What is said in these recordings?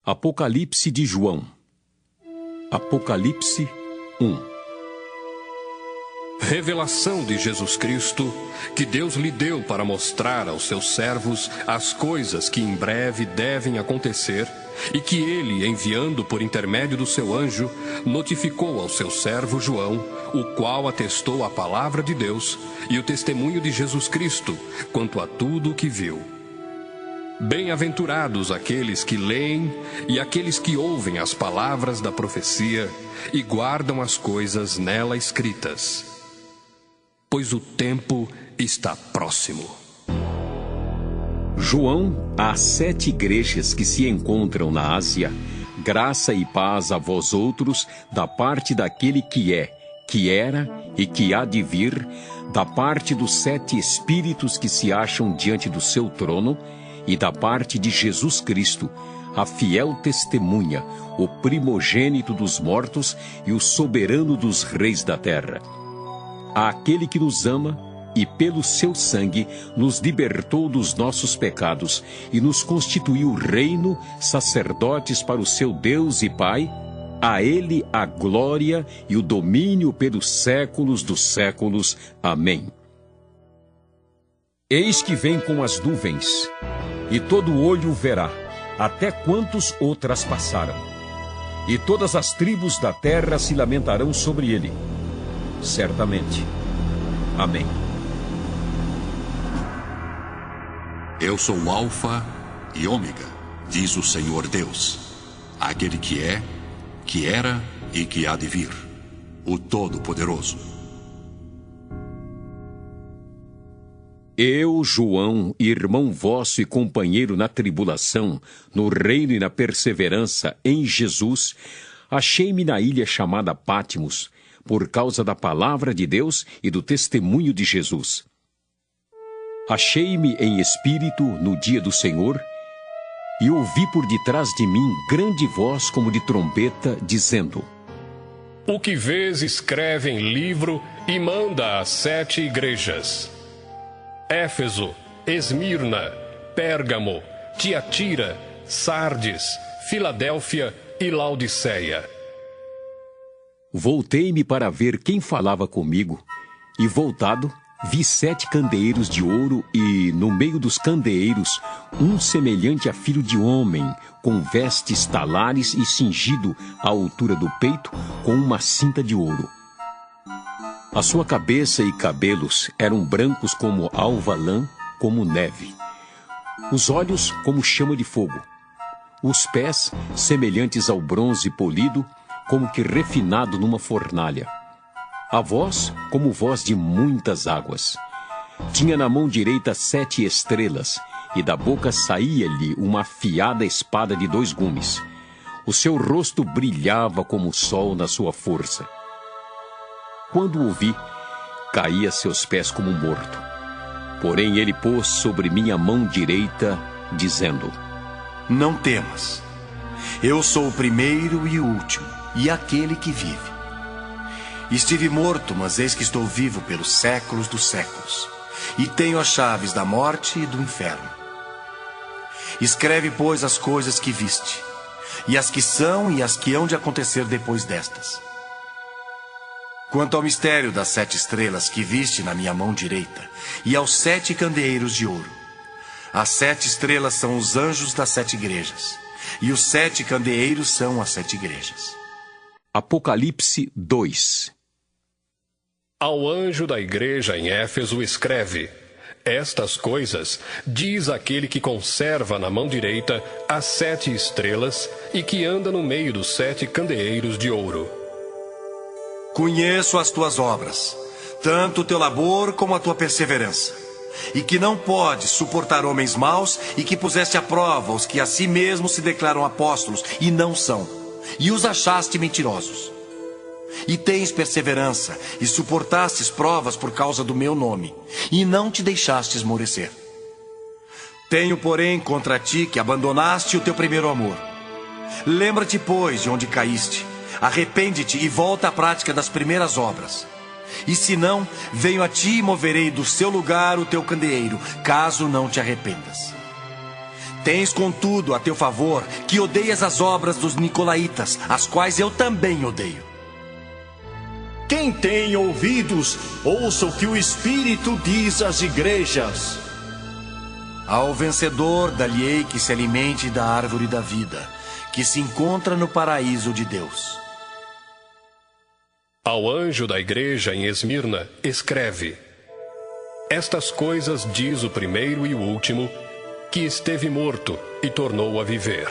Apocalipse de João. Apocalipse 1. Revelação de Jesus Cristo, que Deus lhe deu para mostrar aos seus servos as coisas que em breve devem acontecer, e que ele, enviando por intermédio do seu anjo, notificou ao seu servo João, o qual atestou a palavra de Deus e o testemunho de Jesus Cristo quanto a tudo o que viu. Bem-aventurados aqueles que leem e aqueles que ouvem as palavras da profecia e guardam as coisas nela escritas, pois o tempo está próximo. João, às 7 igrejas que se encontram na Ásia, graça e paz a vós outros, da parte daquele que é, que era e que há de vir, da parte dos 7 Espíritos que se acham diante do seu trono, e da parte de Jesus Cristo, a fiel testemunha, o primogênito dos mortos e o soberano dos reis da terra. Àquele que nos ama e pelo seu sangue nos libertou dos nossos pecados e nos constituiu reino, sacerdotes para o seu Deus e Pai, a ele a glória e o domínio pelos séculos dos séculos. Amém. Eis que vem com as nuvens, e todo olho o verá, até quantos o traspassaram. E todas as tribos da terra se lamentarão sobre ele. Certamente. Amém. Eu sou o Alfa e Ômega, diz o Senhor Deus, aquele que é, que era e que há de vir, o Todo-Poderoso. Eu, João, irmão vosso e companheiro na tribulação, no reino e na perseverança em Jesus, achei-me na ilha chamada Patmos, por causa da palavra de Deus e do testemunho de Jesus. Achei-me em espírito no dia do Senhor, e ouvi por detrás de mim grande voz como de trombeta, dizendo: O que vês, escreve em livro e manda às 7 igrejas: Éfeso, Esmirna, Pérgamo, Tiatira, Sardes, Filadélfia e Laodiceia. Voltei-me para ver quem falava comigo, e voltado, vi 7 candeeiros de ouro, e no meio dos candeeiros, um semelhante a filho de homem, com vestes talares e cingido à altura do peito, com uma cinta de ouro. A sua cabeça e cabelos eram brancos como alva lã, como neve. Os olhos como chama de fogo. Os pés semelhantes ao bronze polido, como que refinado numa fornalha. A voz como voz de muitas águas. Tinha na mão direita 7 estrelas, e da boca saía-lhe uma afiada espada de 2 gumes. O seu rosto brilhava como o sol na sua força. Quando o vi, caí a seus pés como morto. Porém ele pôs sobre minha mão direita, dizendo: Não temas. Eu sou o primeiro e o último, e aquele que vive. Estive morto, mas eis que estou vivo pelos séculos dos séculos, e tenho as chaves da morte e do inferno. Escreve, pois, as coisas que viste, e as que são e as que hão de acontecer depois destas. Quanto ao mistério das 7 estrelas que viste na minha mão direita, e aos 7 candeeiros de ouro, as 7 estrelas são os anjos das 7 igrejas, e os 7 candeeiros são as 7 igrejas. Apocalipse 2. Ao anjo da igreja em Éfeso escreve: Estas coisas diz aquele que conserva na mão direita as 7 estrelas e que anda no meio dos 7 candeeiros de ouro. Conheço as tuas obras, tanto o teu labor como a tua perseverança, e que não podes suportar homens maus, e que puseste à prova os que a si mesmos se declaram apóstolos e não são, e os achaste mentirosos. E tens perseverança, e suportastes provas por causa do meu nome, e não te deixaste esmorecer. Tenho, porém, contra ti que abandonaste o teu primeiro amor. Lembra-te, pois, de onde caíste. Arrepende-te e volta à prática das primeiras obras. E se não, venho a ti e moverei do seu lugar o teu candeeiro, caso não te arrependas. Tens, contudo, a teu favor, que odeias as obras dos nicolaítas, as quais eu também odeio. Quem tem ouvidos, ouça o que o Espírito diz às igrejas. Ao vencedor, dar-lhe-ei que se alimente da árvore da vida, que se encontra no paraíso de Deus. Ao anjo da igreja em Esmirna, escreve: Estas coisas diz o primeiro e o último, que esteve morto e tornou a viver.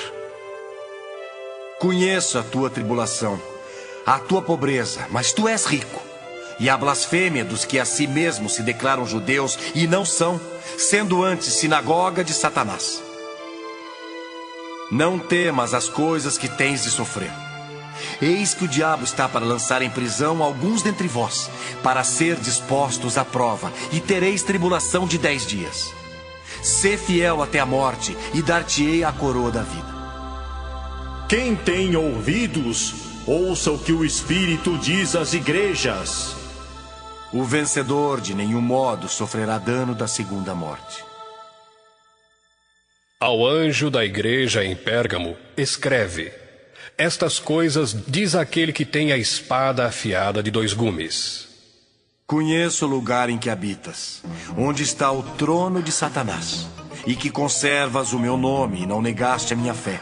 Conheço a tua tribulação, a tua pobreza, mas tu és rico. E a blasfêmia dos que a si mesmos se declaram judeus e não são, sendo antes sinagoga de Satanás. Não temas as coisas que tens de sofrer. Eis que o diabo está para lançar em prisão alguns dentre vós, para ser dispostos à prova, e tereis tribulação de 10 dias. Sê fiel até a morte, e dar-te-ei a coroa da vida. Quem tem ouvidos, ouça o que o Espírito diz às igrejas. O vencedor de nenhum modo sofrerá dano da segunda morte. Ao anjo da igreja em Pérgamo, escreve: Estas coisas diz aquele que tem a espada afiada de 2 gumes. Conheço o lugar em que habitas, onde está o trono de Satanás, e que conservas o meu nome e não negaste a minha fé,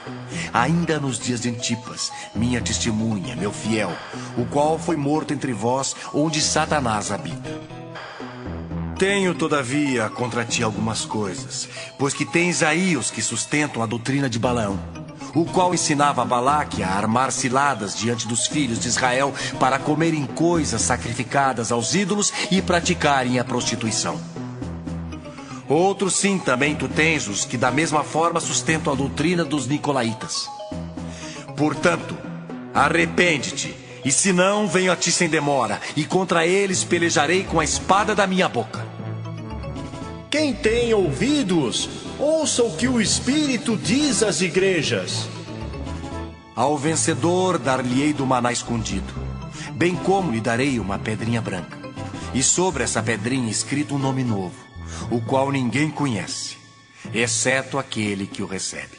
ainda nos dias de Antipas, minha testemunha, meu fiel, o qual foi morto entre vós, onde Satanás habita. Tenho, todavia, contra ti algumas coisas, pois que tens aí os que sustentam a doutrina de Balaão, o qual ensinava a Balaque a armar ciladas diante dos filhos de Israel para comerem coisas sacrificadas aos ídolos e praticarem a prostituição. Outros sim, também tu tens os que da mesma forma sustentam a doutrina dos nicolaítas. Portanto, arrepende-te, e se não, venho a ti sem demora, e contra eles pelejarei com a espada da minha boca. Quem tem ouvidos, ouça o que o Espírito diz às igrejas. Ao vencedor dar-lhe-ei do maná escondido, bem como lhe darei uma pedrinha branca, e sobre essa pedrinha escrito um nome novo, o qual ninguém conhece, exceto aquele que o recebe.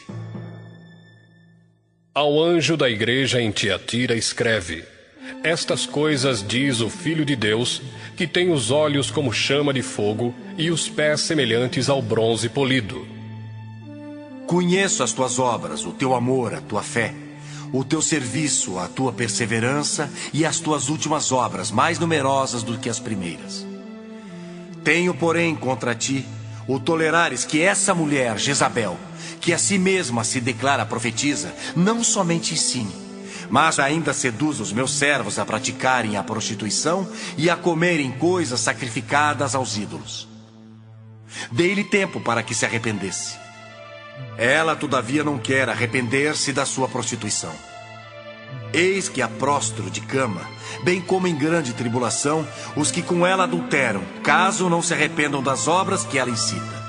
Ao anjo da igreja em Tiatira escreve: Estas coisas diz o Filho de Deus, que tem os olhos como chama de fogo e os pés semelhantes ao bronze polido. Conheço as tuas obras, o teu amor, a tua fé, o teu serviço, a tua perseverança e as tuas últimas obras, mais numerosas do que as primeiras. Tenho, porém, contra ti o tolerares que essa mulher, Jezabel, que a si mesma se declara profetisa, não somente ensine, mas ainda seduz os meus servos a praticarem a prostituição e a comerem coisas sacrificadas aos ídolos. Dei-lhe tempo para que se arrependesse. Ela, todavia, não quer arrepender-se da sua prostituição. Eis que a prostro de cama, bem como em grande tribulação, os que com ela adulteram, caso não se arrependam das obras que ela incita.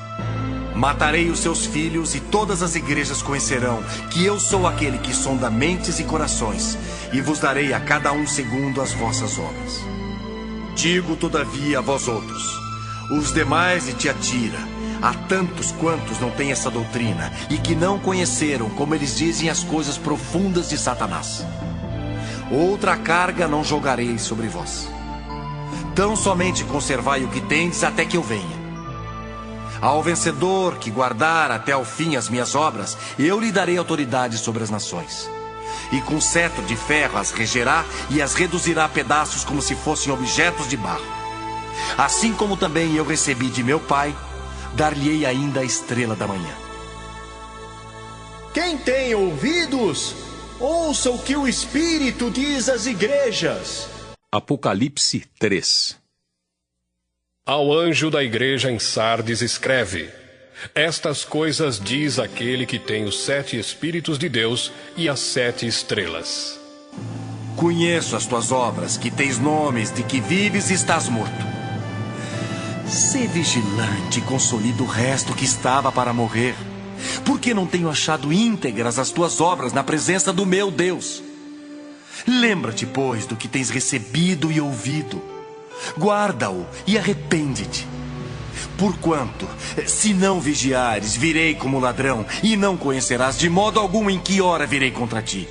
Matarei os seus filhos, e todas as igrejas conhecerão que eu sou aquele que sonda mentes e corações, e vos darei a cada um segundo as vossas obras. Digo, todavia, a vós outros, os demais de Tiatira, há tantos quantos não têm essa doutrina, e que não conheceram, como eles dizem, as coisas profundas de Satanás. Outra carga não jogarei sobre vós. Tão somente conservai o que tendes até que eu venha. Ao vencedor que guardar até ao fim as minhas obras, eu lhe darei autoridade sobre as nações. E com cetro de ferro as regerá e as reduzirá a pedaços como se fossem objetos de barro. Assim como também eu recebi de meu Pai, dar-lhe-ei ainda a estrela da manhã. Quem tem ouvidos, ouça o que o Espírito diz às igrejas. Apocalipse 3. Ao anjo da igreja em Sardes escreve: Estas coisas diz aquele que tem os 7 Espíritos de Deus e as 7 estrelas. Conheço as tuas obras, que tens nomes de que vives e estás morto. Sê vigilante e consolida o resto que estava para morrer, porque não tenho achado íntegras as tuas obras na presença do meu Deus. Lembra-te, pois, do que tens recebido e ouvido. Guarda-o e arrepende-te. Porquanto, se não vigiares, virei como ladrão, e não conhecerás de modo algum em que hora virei contra ti.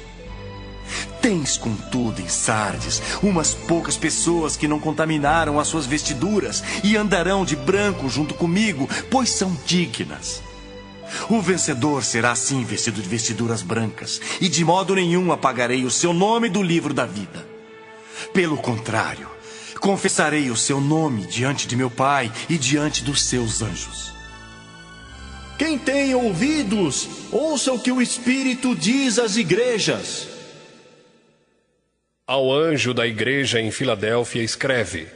Tens, contudo, em Sardes, umas poucas pessoas que não contaminaram as suas vestiduras e andarão de branco junto comigo, pois são dignas. O vencedor será assim vestido de vestiduras brancas, e de modo nenhum apagarei o seu nome do livro da vida. Pelo contrário, confessarei o seu nome diante de meu Pai e diante dos seus anjos. Quem tem ouvidos, ouça o que o Espírito diz às igrejas. Ao anjo da igreja em Filadélfia escreve: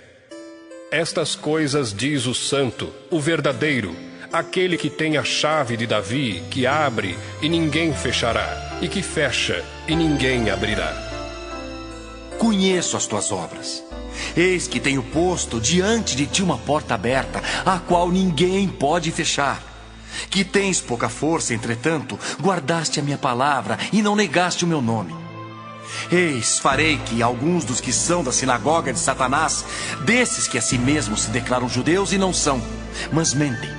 Estas coisas diz o Santo, o verdadeiro, aquele que tem a chave de Davi, que abre e ninguém fechará, e que fecha e ninguém abrirá. Conheço as tuas obras. Eis que tenho posto diante de ti uma porta aberta, a qual ninguém pode fechar. Que tens pouca força, entretanto, guardaste a minha palavra e não negaste o meu nome. Eis, farei que alguns dos que são da sinagoga de Satanás, desses que a si mesmos se declaram judeus e não são, mas mentem,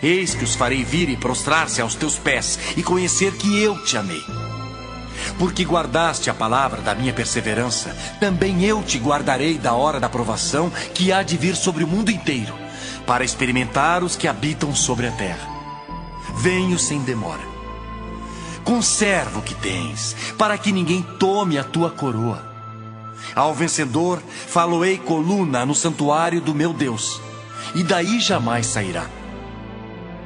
eis que os farei vir e prostrar-se aos teus pés e conhecer que eu te amei. Porque guardaste a palavra da minha perseverança, também eu te guardarei da hora da provação que há de vir sobre o mundo inteiro, para experimentar os que habitam sobre a terra. Venho sem demora. Conserva o que tens, para que ninguém tome a tua coroa. Ao vencedor, faloei coluna no santuário do meu Deus, e daí jamais sairá.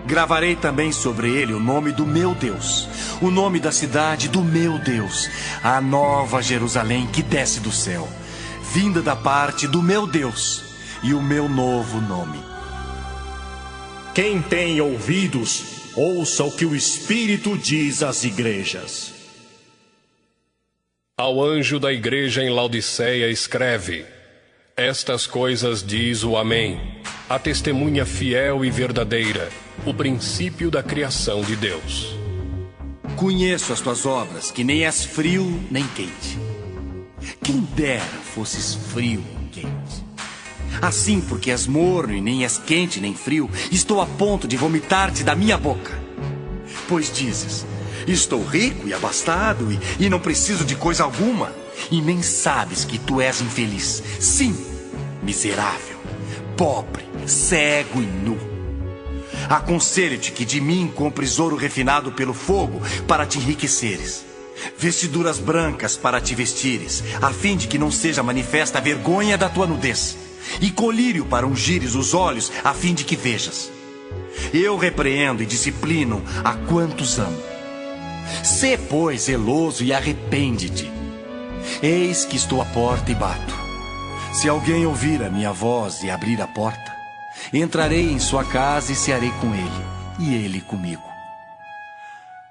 Gravarei também sobre ele o nome do meu Deus, o nome da cidade do meu Deus, a nova Jerusalém que desce do céu, vinda da parte do meu Deus, e o meu novo nome. Quem tem ouvidos, ouça o que o Espírito diz às igrejas. Ao anjo da igreja em Laodiceia escreve: Estas coisas diz o Amém, a testemunha fiel e verdadeira, o princípio da criação de Deus. Conheço as tuas obras, que nem és frio nem quente. Quem dera fosses frio ou quente. Assim, porque és morno e nem és quente nem frio, estou a ponto de vomitar-te da minha boca. Pois dizes: estou rico e abastado e não preciso de coisa alguma, e nem sabes que tu és infeliz. Sim, miserável, pobre, cego e nu. Aconselho-te que de mim compres ouro refinado pelo fogo para te enriqueceres, vestiduras brancas para te vestires, a fim de que não seja manifesta a vergonha da tua nudez, e colírio para ungires os olhos, a fim de que vejas. Eu repreendo e disciplino a quantos amo. Sê, pois, zeloso e arrepende-te. Eis que estou à porta e bato. Se alguém ouvir a minha voz e abrir a porta, entrarei em sua casa e cearei com ele, e ele comigo.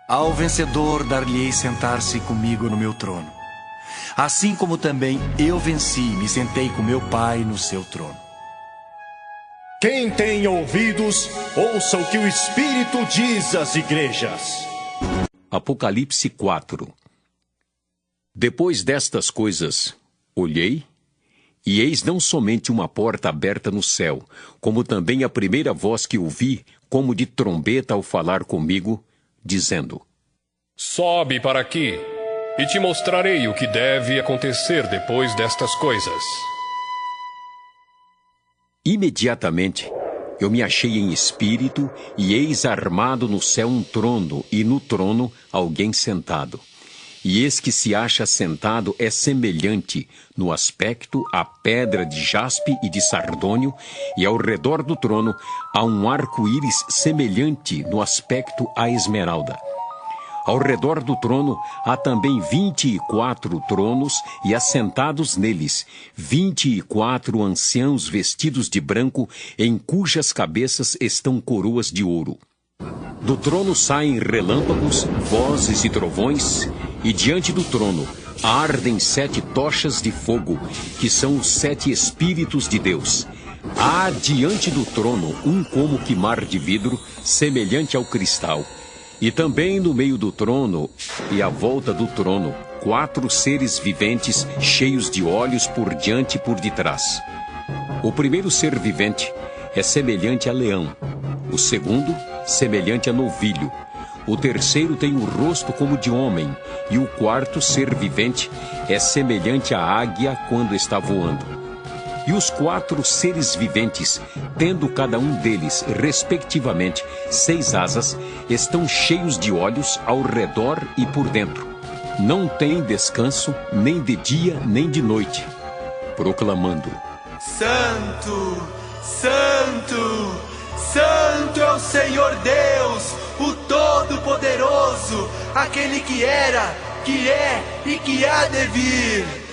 Ao vencedor dar-lhe-ei sentar-se comigo no meu trono, assim como também eu venci e me sentei com meu Pai no seu trono. Quem tem ouvidos, ouça o que o Espírito diz às igrejas. Apocalipse 4. Depois destas coisas, olhei, e eis não somente uma porta aberta no céu, como também a primeira voz que ouvi, como de trombeta ao falar comigo, dizendo: Sobe para aqui, e te mostrarei o que deve acontecer depois destas coisas. Imediatamente eu me achei em espírito, e eis armado no céu um trono, e no trono alguém sentado. E eis que se acha sentado é semelhante no aspecto à pedra de jaspe e de sardônio, e ao redor do trono há um arco-íris semelhante no aspecto à esmeralda. Ao redor do trono há também 24 tronos, e assentados neles 24 anciãos vestidos de branco, em cujas cabeças estão coroas de ouro. Do trono saem relâmpagos, vozes e trovões, e diante do trono ardem 7 tochas de fogo, que são os 7 Espíritos de Deus. Há diante do trono um como que mar de vidro, semelhante ao cristal. E também no meio do trono e à volta do trono, 4 seres viventes cheios de olhos por diante e por detrás. O primeiro ser vivente é semelhante a leão. O segundo, semelhante a novilho. O terceiro tem o rosto como de homem. E o quarto, ser vivente, é semelhante à águia quando está voando. E os 4 seres viventes, tendo cada um deles, respectivamente, 6 asas, estão cheios de olhos ao redor e por dentro. Não têm descanso, nem de dia, nem de noite, proclamando: Santo, Santo, Santo é o Senhor Deus, o Todo-Poderoso, aquele que era, que é e que há de vir.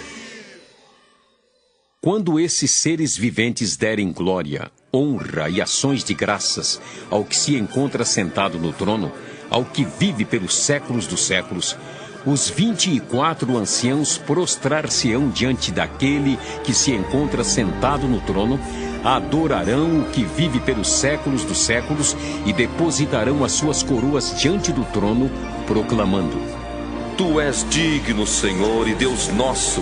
Quando esses seres viventes derem glória, honra e ações de graças ao que se encontra sentado no trono, ao que vive pelos séculos dos séculos, os 24 anciãos prostrar-se-ão diante daquele que se encontra sentado no trono, adorarão o que vive pelos séculos dos séculos e depositarão as suas coroas diante do trono, proclamando: Tu és digno, Senhor e Deus nosso,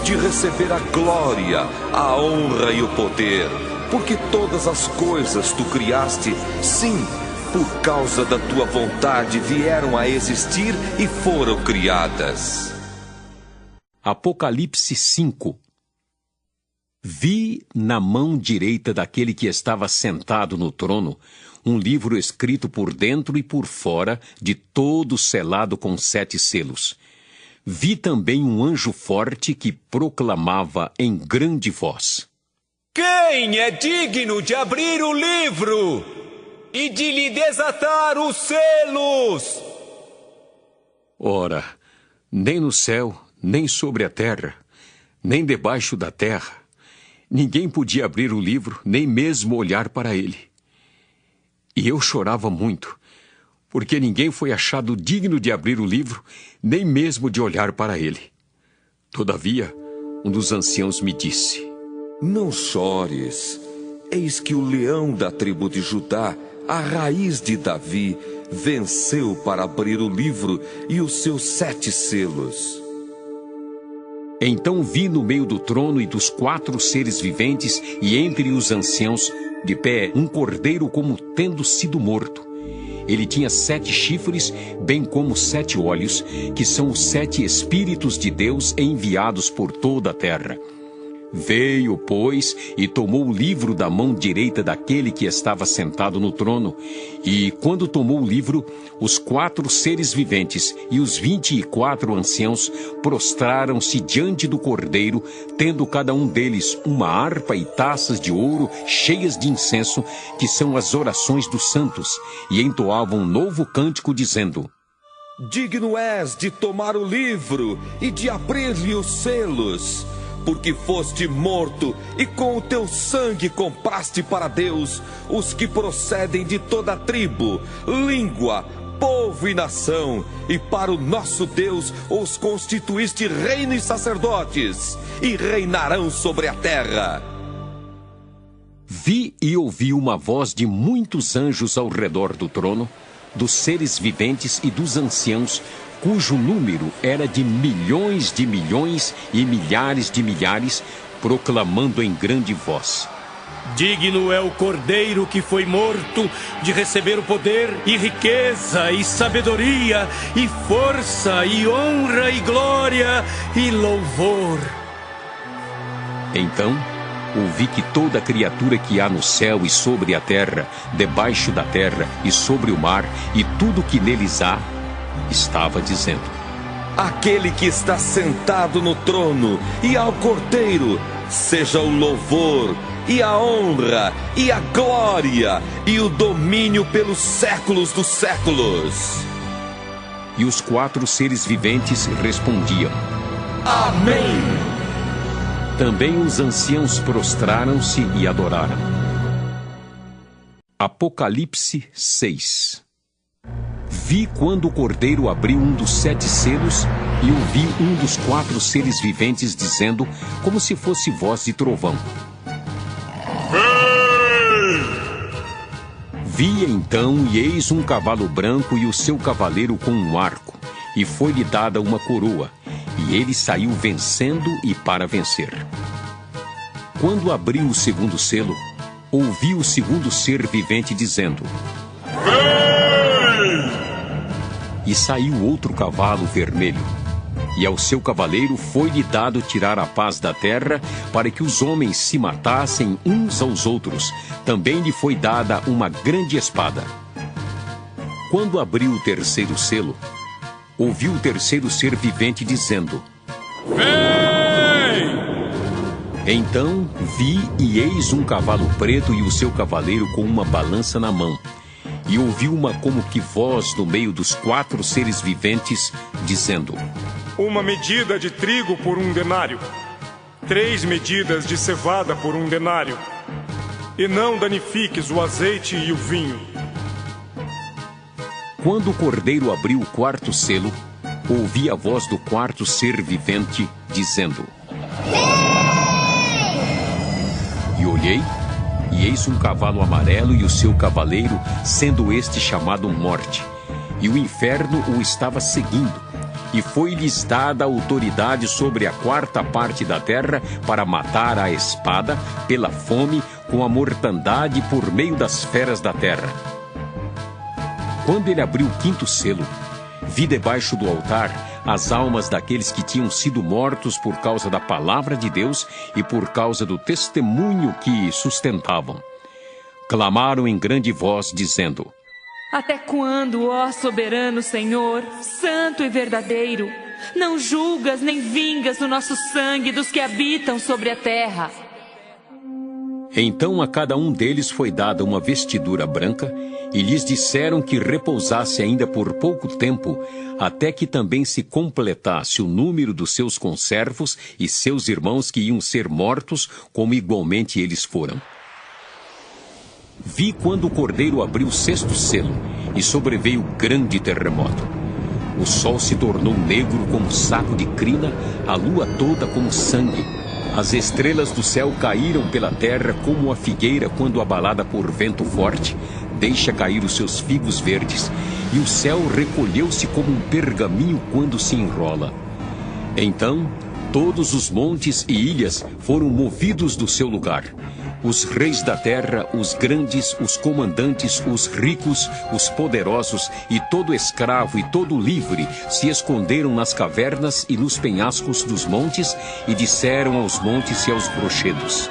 de receber a glória, a honra e o poder, porque todas as coisas tu criaste, sim, por causa da tua vontade vieram a existir e foram criadas. Apocalipse 5. Vi na mão direita daquele que estava sentado no trono um livro escrito por dentro e por fora, de todo selado com 7 selos. Vi também um anjo forte que proclamava em grande voz: Quem é digno de abrir o livro e de lhe desatar os selos? Ora, nem no céu, nem sobre a terra, nem debaixo da terra, ninguém podia abrir o livro, nem mesmo olhar para ele. E eu chorava muito, porque ninguém foi achado digno de abrir o livro, nem mesmo de olhar para ele. Todavia, um dos anciãos me disse: Não chores, eis que o leão da tribo de Judá, a raiz de Davi, venceu para abrir o livro e os seus 7 selos. Então vi no meio do trono e dos 4 seres viventes e entre os anciãos, de pé, um cordeiro como tendo sido morto. Ele tinha 7 chifres, bem como 7 olhos, que são os 7 Espíritos de Deus enviados por toda a terra. Veio, pois, e tomou o livro da mão direita daquele que estava sentado no trono. E, quando tomou o livro, os 4 seres viventes e os 24 anciãos prostraram-se diante do cordeiro, tendo cada um deles uma harpa e taças de ouro cheias de incenso, que são as orações dos santos, e entoavam um novo cântico, dizendo: Digno és de tomar o livro e de abrir-lhe os selos, porque foste morto e com o teu sangue compraste para Deus os que procedem de toda tribo, língua, povo e nação, e para o nosso Deus os constituíste reino e sacerdotes, e reinarão sobre a terra. Vi e ouvi uma voz de muitos anjos ao redor do trono, dos seres viventes e dos anciãos, cujo número era de milhões e milhares de milhares, proclamando em grande voz: Digno é o Cordeiro que foi morto de receber o poder e riqueza e sabedoria e força e honra e glória e louvor. Então ouvi que toda criatura que há no céu e sobre a terra, debaixo da terra e sobre o mar, e tudo que neles há, estava dizendo: Aquele que está sentado no trono e ao Cordeiro, seja o louvor e a honra e a glória e o domínio pelos séculos dos séculos. E os 4 seres viventes respondiam: Amém! Também os anciãos prostraram-se e adoraram. Apocalipse 6. Vi quando o Cordeiro abriu um dos 7 selos e ouvi um dos 4 seres viventes dizendo, como se fosse voz de trovão: Vi então, e eis um cavalo branco e o seu cavaleiro com um arco, e foi-lhe dada uma coroa, e ele saiu vencendo e para vencer. Quando abriu o segundo selo, ouvi o segundo ser vivente dizendo: Vem! E saiu outro cavalo vermelho, e ao seu cavaleiro foi-lhe dado tirar a paz da terra, para que os homens se matassem uns aos outros. Também lhe foi dada uma grande espada. Quando abriu o terceiro selo, ouvi o terceiro ser vivente dizendo: Vem! Então vi e eis um cavalo preto e o seu cavaleiro com uma balança na mão. E ouvi uma como que voz no meio dos 4 seres viventes, dizendo: Uma medida de trigo por 1 denário, 3 medidas de cevada por 1 denário, e não danifiques o azeite e o vinho. Quando o cordeiro abriu o 4º selo, ouvi a voz do 4º ser vivente, dizendo: E olhei, e eis um cavalo amarelo e o seu cavaleiro, sendo este chamado Morte. E o inferno o estava seguindo. E foi-lhes dada autoridade sobre a 4ª parte da terra para matar à espada, pela fome, com a mortandade por meio das feras da terra. Quando ele abriu o 5º selo, vi debaixo do altar as almas daqueles que tinham sido mortos por causa da palavra de Deus e por causa do testemunho que sustentavam. Clamaram em grande voz, dizendo: Até quando, ó soberano Senhor, santo e verdadeiro, não julgas nem vingas o nosso sangue dos que habitam sobre a terra? Então a cada um deles foi dada uma vestidura branca, e lhes disseram que repousasse ainda por pouco tempo, até que também se completasse o número dos seus conservos e seus irmãos que iam ser mortos, como igualmente eles foram. Vi quando o cordeiro abriu o 6º selo, e sobreveio grande terremoto. O sol se tornou negro como saco de crina, a lua toda como sangue. As estrelas do céu caíram pela terra como a figueira quando abalada por vento forte deixa cair os seus figos verdes, e o céu recolheu-se como um pergaminho quando se enrola. Então, todos os montes e ilhas foram movidos do seu lugar. Os reis da terra, os grandes, os comandantes, os ricos, os poderosos e todo escravo e todo livre se esconderam nas cavernas e nos penhascos dos montes e disseram aos montes e aos rochedos: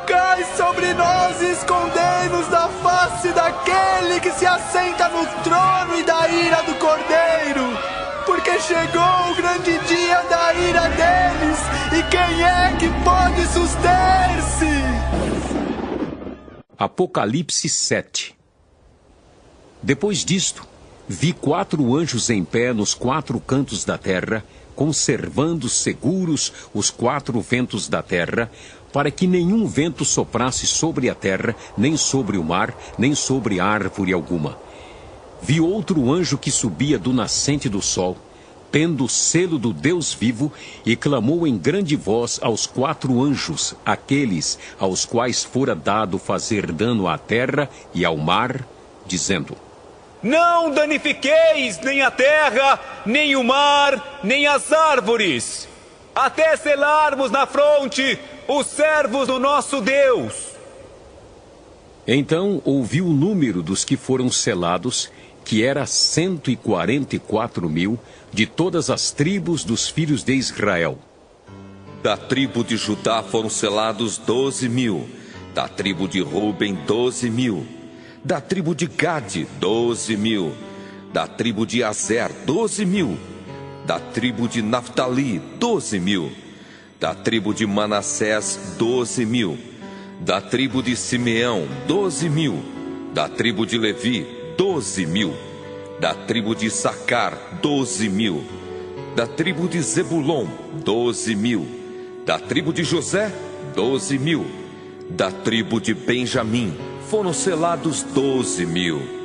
Cai sobre nós e escondei-nos da face daquele que se assenta no trono e da ira do Cordeiro, porque chegou o grande dia da ira deles, e quem é que pode suster-se? Apocalipse 7. Depois disto, vi 4 anjos em pé nos 4 cantos da terra, conservando seguros os 4 ventos da terra, para que nenhum vento soprasse sobre a terra, nem sobre o mar, nem sobre árvore alguma. Vi outro anjo que subia do nascente do sol, tendo o selo do Deus vivo, e clamou em grande voz aos 4 anjos, aqueles aos quais fora dado fazer dano à terra e ao mar, dizendo: Não danifiqueis nem a terra, nem o mar, nem as árvores, até selarmos na fronte os servos do nosso Deus. Então ouvi o número dos que foram selados, que era 144.000, de todas as tribos dos filhos de Israel. Da tribo de Judá foram selados 12.000, da tribo de Ruben 12.000, da tribo de Gade 12.000, da tribo de Azer 12.000, da tribo de Naftali 12.000, da tribo de Manassés 12.000, da tribo de Simeão 12.000, da tribo de Levi 12.000, da tribo de Issacar 12.000, da tribo de Zebulon 12.000, da tribo de José 12.000, da tribo de Benjamim foram selados 12.000.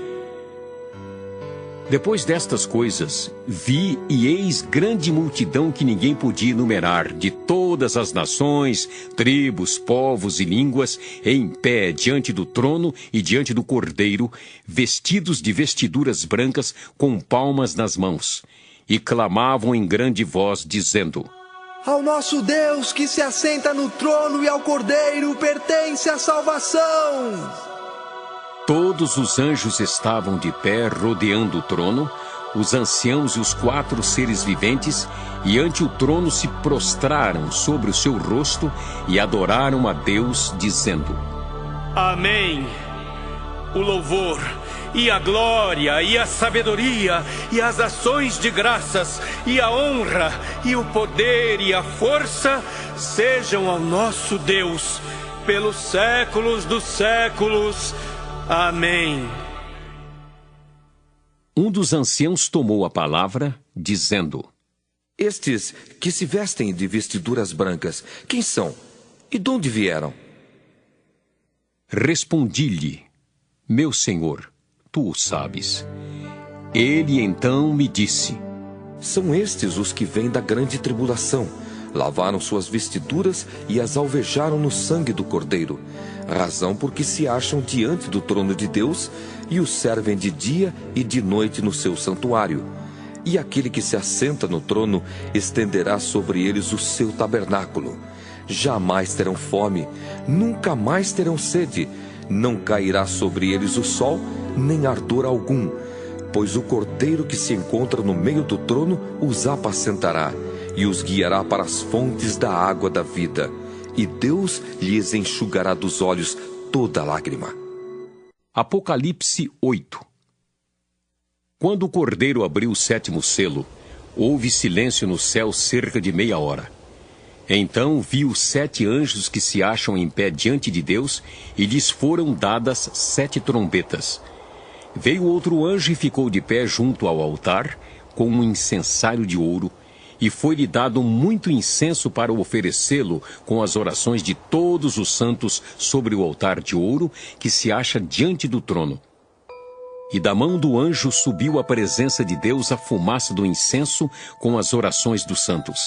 Depois destas coisas, vi e eis grande multidão que ninguém podia enumerar, de todas as nações, tribos, povos e línguas, em pé diante do trono e diante do Cordeiro, vestidos de vestiduras brancas, com palmas nas mãos, e clamavam em grande voz, dizendo: Ao nosso Deus que se assenta no trono e ao Cordeiro pertence a salvação. Todos os anjos estavam de pé rodeando o trono, os anciãos e os 4 seres viventes, e ante o trono se prostraram sobre o seu rosto e adoraram a Deus, dizendo: Amém. O louvor, e a glória, e a sabedoria, e as ações de graças, e a honra, e o poder, e a força, sejam ao nosso Deus, pelos séculos dos séculos. Amém. Um dos anciãos tomou a palavra, dizendo: Estes que se vestem de vestiduras brancas, quem são? E de onde vieram? Respondi-lhe: Meu senhor, tu o sabes. Ele então me disse: São estes os que vêm da grande tribulação. Lavaram suas vestiduras e as alvejaram no sangue do Cordeiro, razão porque se acham diante do trono de Deus e o servem de dia e de noite no seu santuário. E aquele que se assenta no trono estenderá sobre eles o seu tabernáculo. Jamais terão fome, nunca mais terão sede, não cairá sobre eles o sol, nem ardor algum, pois o Cordeiro que se encontra no meio do trono os apacentará e os guiará para as fontes da água da vida, e Deus lhes enxugará dos olhos toda lágrima. Apocalipse 8. Quando o Cordeiro abriu o 7º selo, houve silêncio no céu cerca de meia hora. Então vi os 7 anjos que se acham em pé diante de Deus, e lhes foram dadas 7 trombetas. Veio outro anjo e ficou de pé junto ao altar, com um incensário de ouro, e foi-lhe dado muito incenso para oferecê-lo com as orações de todos os santos sobre o altar de ouro que se acha diante do trono. E da mão do anjo subiu à presença de Deus a fumaça do incenso com as orações dos santos.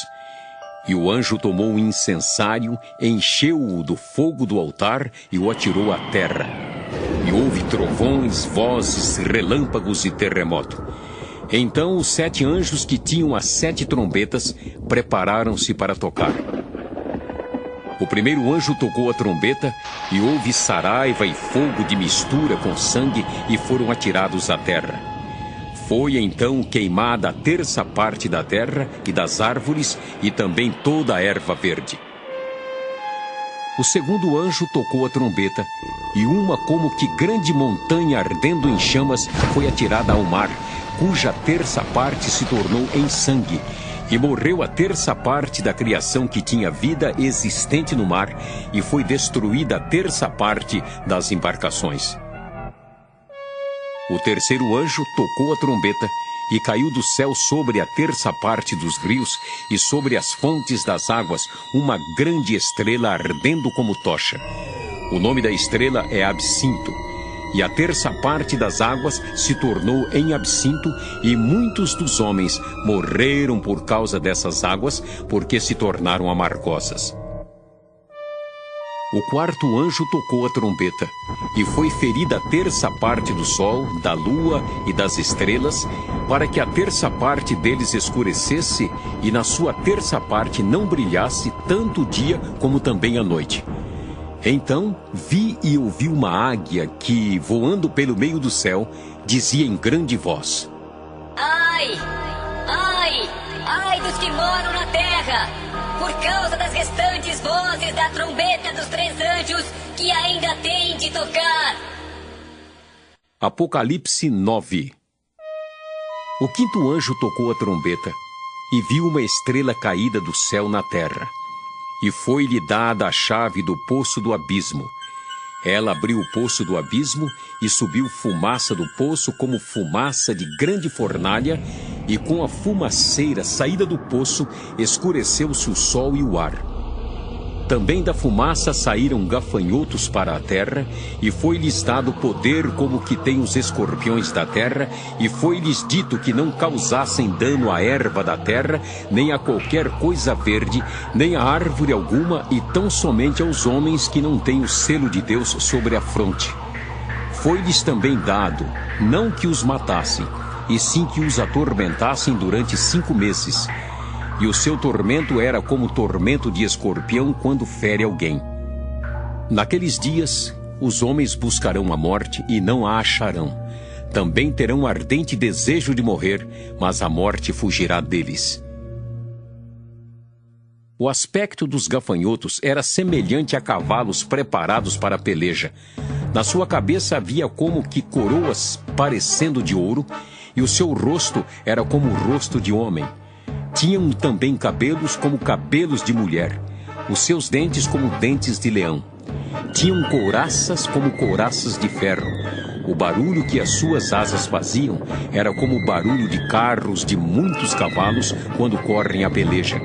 E o anjo tomou o incensário, encheu-o do fogo do altar e o atirou à terra. E houve trovões, vozes, relâmpagos e terremoto. Então os 7 anjos que tinham as 7 trombetas prepararam-se para tocar. O primeiro anjo tocou a trombeta, e houve saraiva e fogo de mistura com sangue, e foram atirados à terra. Foi então queimada a 1/3 parte da terra e das árvores, e também toda a erva verde. O segundo anjo tocou a trombeta, e uma como que grande montanha ardendo em chamas foi atirada ao mar, cuja 1/3 parte se tornou em sangue, e morreu a 1/3 parte da criação que tinha vida existente no mar, e foi destruída a 1/3 parte das embarcações. O terceiro anjo tocou a trombeta, e caiu do céu sobre a 1/3 parte dos rios e sobre as fontes das águas uma grande estrela ardendo como tocha. O nome da estrela é Absinto. E a 1/3 parte das águas se tornou em absinto, e muitos dos homens morreram por causa dessas águas, porque se tornaram amargosas. O quarto anjo tocou a trombeta, e foi ferida a 1/3 parte do sol, da lua e das estrelas, para que a 1/3 parte deles escurecesse, e na sua 1/3 parte não brilhasse tanto o dia como também a noite. Então vi e ouvi uma águia que, voando pelo meio do céu, dizia em grande voz: Ai, ai, ai dos que moram na terra, por causa das restantes vozes da trombeta dos 3 anjos que ainda têm de tocar. Apocalipse 9. O quinto anjo tocou a trombeta, e viu uma estrela caída do céu na terra. E foi-lhe dada a chave do poço do abismo. Ela abriu o poço do abismo, e subiu fumaça do poço como fumaça de grande fornalha, e com a fumaceira saída do poço escureceu-se o sol e o ar. Também da fumaça saíram gafanhotos para a terra, e foi-lhes dado poder como que tem os escorpiões da terra, e foi-lhes dito que não causassem dano à erva da terra, nem a qualquer coisa verde, nem a árvore alguma, e tão somente aos homens que não têm o selo de Deus sobre a fronte. Foi-lhes também dado, não que os matassem, e sim que os atormentassem durante 5 meses. e o seu tormento era como o tormento de escorpião quando fere alguém. Naqueles dias, os homens buscarão a morte e não a acharão. Também terão ardente desejo de morrer, mas a morte fugirá deles. O aspecto dos gafanhotos era semelhante a cavalos preparados para a peleja. Na sua cabeça havia como que coroas parecendo de ouro, e o seu rosto era como o rosto de homem. Tinham também cabelos como cabelos de mulher, os seus dentes como dentes de leão. Tinham couraças como couraças de ferro. O barulho que as suas asas faziam era como o barulho de carros de muitos cavalos quando correm a peleja.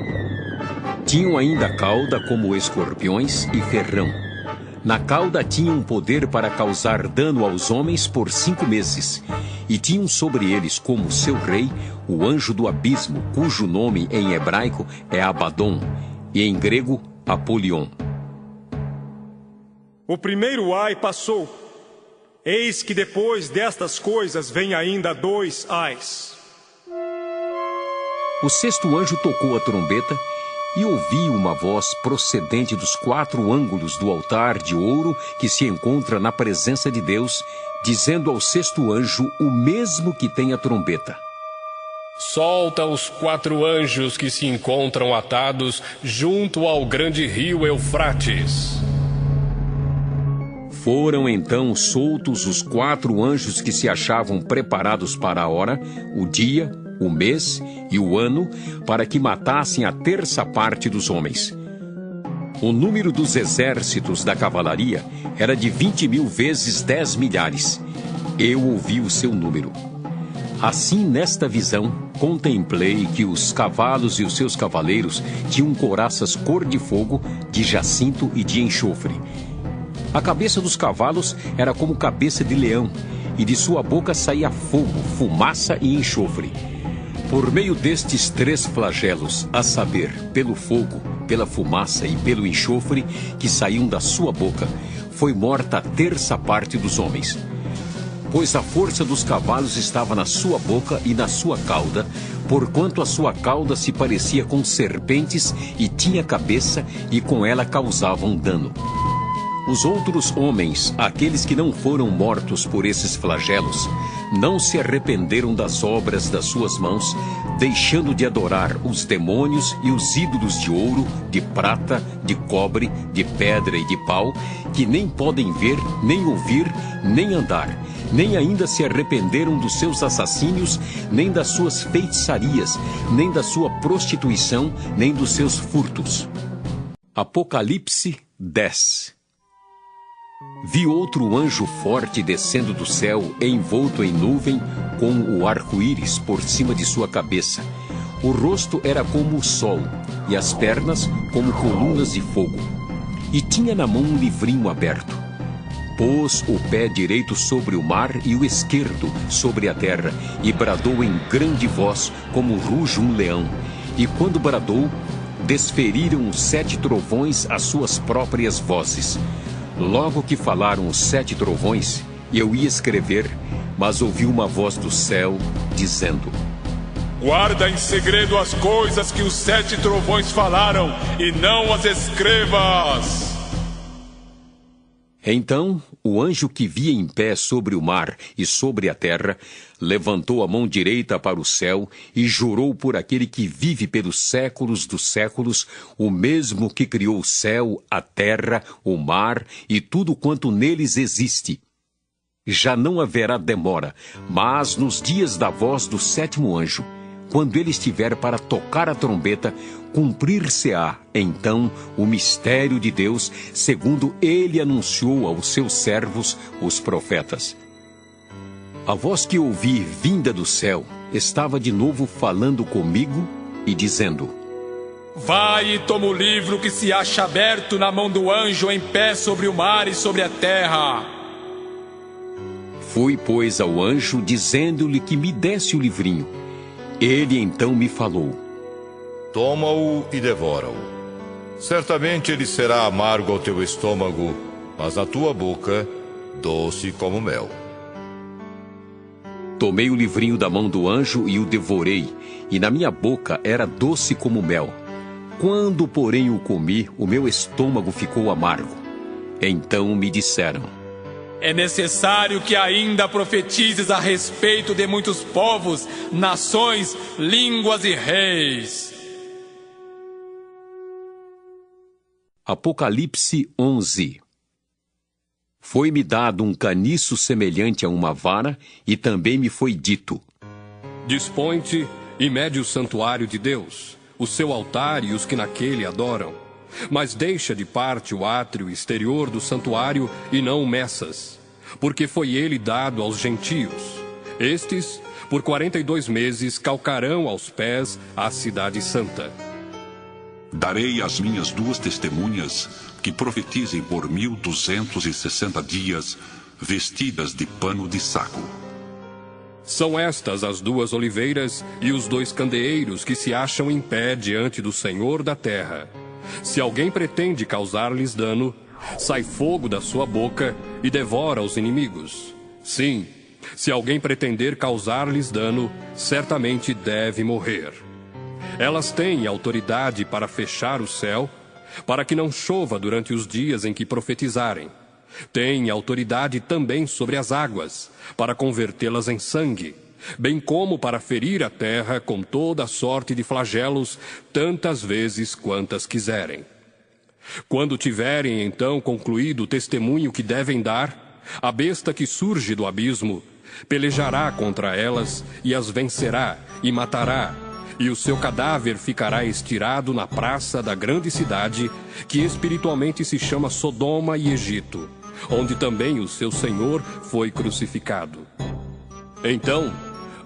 Tinham ainda cauda como escorpiões e ferrão. Na cauda tinham poder para causar dano aos homens por 5 meses. E tinham sobre eles como seu rei o anjo do abismo, cujo nome em hebraico é Abaddon e em grego Apolion. O primeiro ai passou. Eis que depois destas coisas vem ainda 2 ais. O 6º anjo tocou a trombeta e ouvi uma voz procedente dos 4 ângulos do altar de ouro que se encontra na presença de Deus, dizendo ao 6º anjo o mesmo que tem a trombeta: solta os 4 anjos que se encontram atados junto ao grande rio Eufrates. Foram então soltos os 4 anjos que se achavam preparados para a hora, o dia, o mês e o ano, para que matassem a 1/3 parte dos homens. O número dos exércitos da cavalaria era de 20.000 vezes 10 milhares. Eu ouvi o seu número. Assim, nesta visão, contemplei que os cavalos e os seus cavaleiros tinham couraças cor de fogo, de jacinto e de enxofre. A cabeça dos cavalos era como cabeça de leão, e de sua boca saía fogo, fumaça e enxofre. Por meio destes 3 flagelos, a saber, pelo fogo, pela fumaça e pelo enxofre que saíam da sua boca, foi morta a 1/3 parte dos homens. Pois a força dos cavalos estava na sua boca e na sua cauda, porquanto a sua cauda se parecia com serpentes e tinha cabeça, e com ela causavam dano. Os outros homens, aqueles que não foram mortos por esses flagelos, não se arrependeram das obras das suas mãos, deixando de adorar os demônios e os ídolos de ouro, de prata, de cobre, de pedra e de pau, que nem podem ver, nem ouvir, nem andar, nem ainda se arrependeram dos seus assassínios, nem das suas feitiçarias, nem da sua prostituição, nem dos seus furtos. Apocalipse 10. Vi outro anjo forte descendo do céu, envolto em nuvem, com o arco-íris por cima de sua cabeça. O rosto era como o sol, e as pernas como colunas de fogo. E tinha na mão um livrinho aberto. Pôs o pé direito sobre o mar e o esquerdo sobre a terra, e bradou em grande voz, como ruge um leão. E quando bradou, desferiram os 7 trovões as suas próprias vozes. Logo que falaram os 7 trovões, eu ia escrever, mas ouvi uma voz do céu, dizendo: guarda em segredo as coisas que os 7 trovões falaram, e não as escrevas. Então, o anjo que via em pé sobre o mar e sobre a terra, levantou a mão direita para o céu e jurou por aquele que vive pelos séculos dos séculos, o mesmo que criou o céu, a terra, o mar e tudo quanto neles existe. Já não haverá demora, mas nos dias da voz do 7º anjo, quando ele estiver para tocar a trombeta, cumprir-se-á, então, o mistério de Deus, segundo ele anunciou aos seus servos, os profetas. A voz que ouvi vinda do céu estava de novo falando comigo e dizendo: vai e toma o livro que se acha aberto na mão do anjo em pé sobre o mar e sobre a terra. Fui, pois, ao anjo, dizendo-lhe que me desse o livrinho. Ele então me falou: toma-o e devora-o. Certamente ele será amargo ao teu estômago, mas à tua boca, doce como mel. Tomei o livrinho da mão do anjo e o devorei, e na minha boca era doce como mel. Quando, porém, o comi, o meu estômago ficou amargo. Então me disseram: é necessário que ainda profetizes a respeito de muitos povos, nações, línguas e reis. Apocalipse 11. Foi-me dado um caniço semelhante a uma vara, e também me foi dito: dispõe-te e mede o santuário de Deus, o seu altar e os que naquele adoram. Mas deixa de parte o átrio exterior do santuário e não o meças, porque foi ele dado aos gentios. Estes, por 42 meses, calcarão aos pés a cidade santa. Darei às minhas 2 testemunhas que profetizem por 1260 dias, vestidas de pano de saco. São estas as 2 oliveiras e os 2 candeeiros que se acham em pé diante do Senhor da terra. Se alguém pretende causar-lhes dano, sai fogo da sua boca e devora os inimigos. Sim, se alguém pretender causar-lhes dano, certamente deve morrer. Elas têm autoridade para fechar o céu, para que não chova durante os dias em que profetizarem. Têm autoridade também sobre as águas, para convertê-las em sangue, bem como para ferir a terra com toda a sorte de flagelos, tantas vezes quantas quiserem. Quando tiverem então concluído o testemunho que devem dar, a besta que surge do abismo pelejará contra elas e as vencerá e matará, e o seu cadáver ficará estirado na praça da grande cidade, que espiritualmente se chama Sodoma e Egito, onde também o seu Senhor foi crucificado. Então,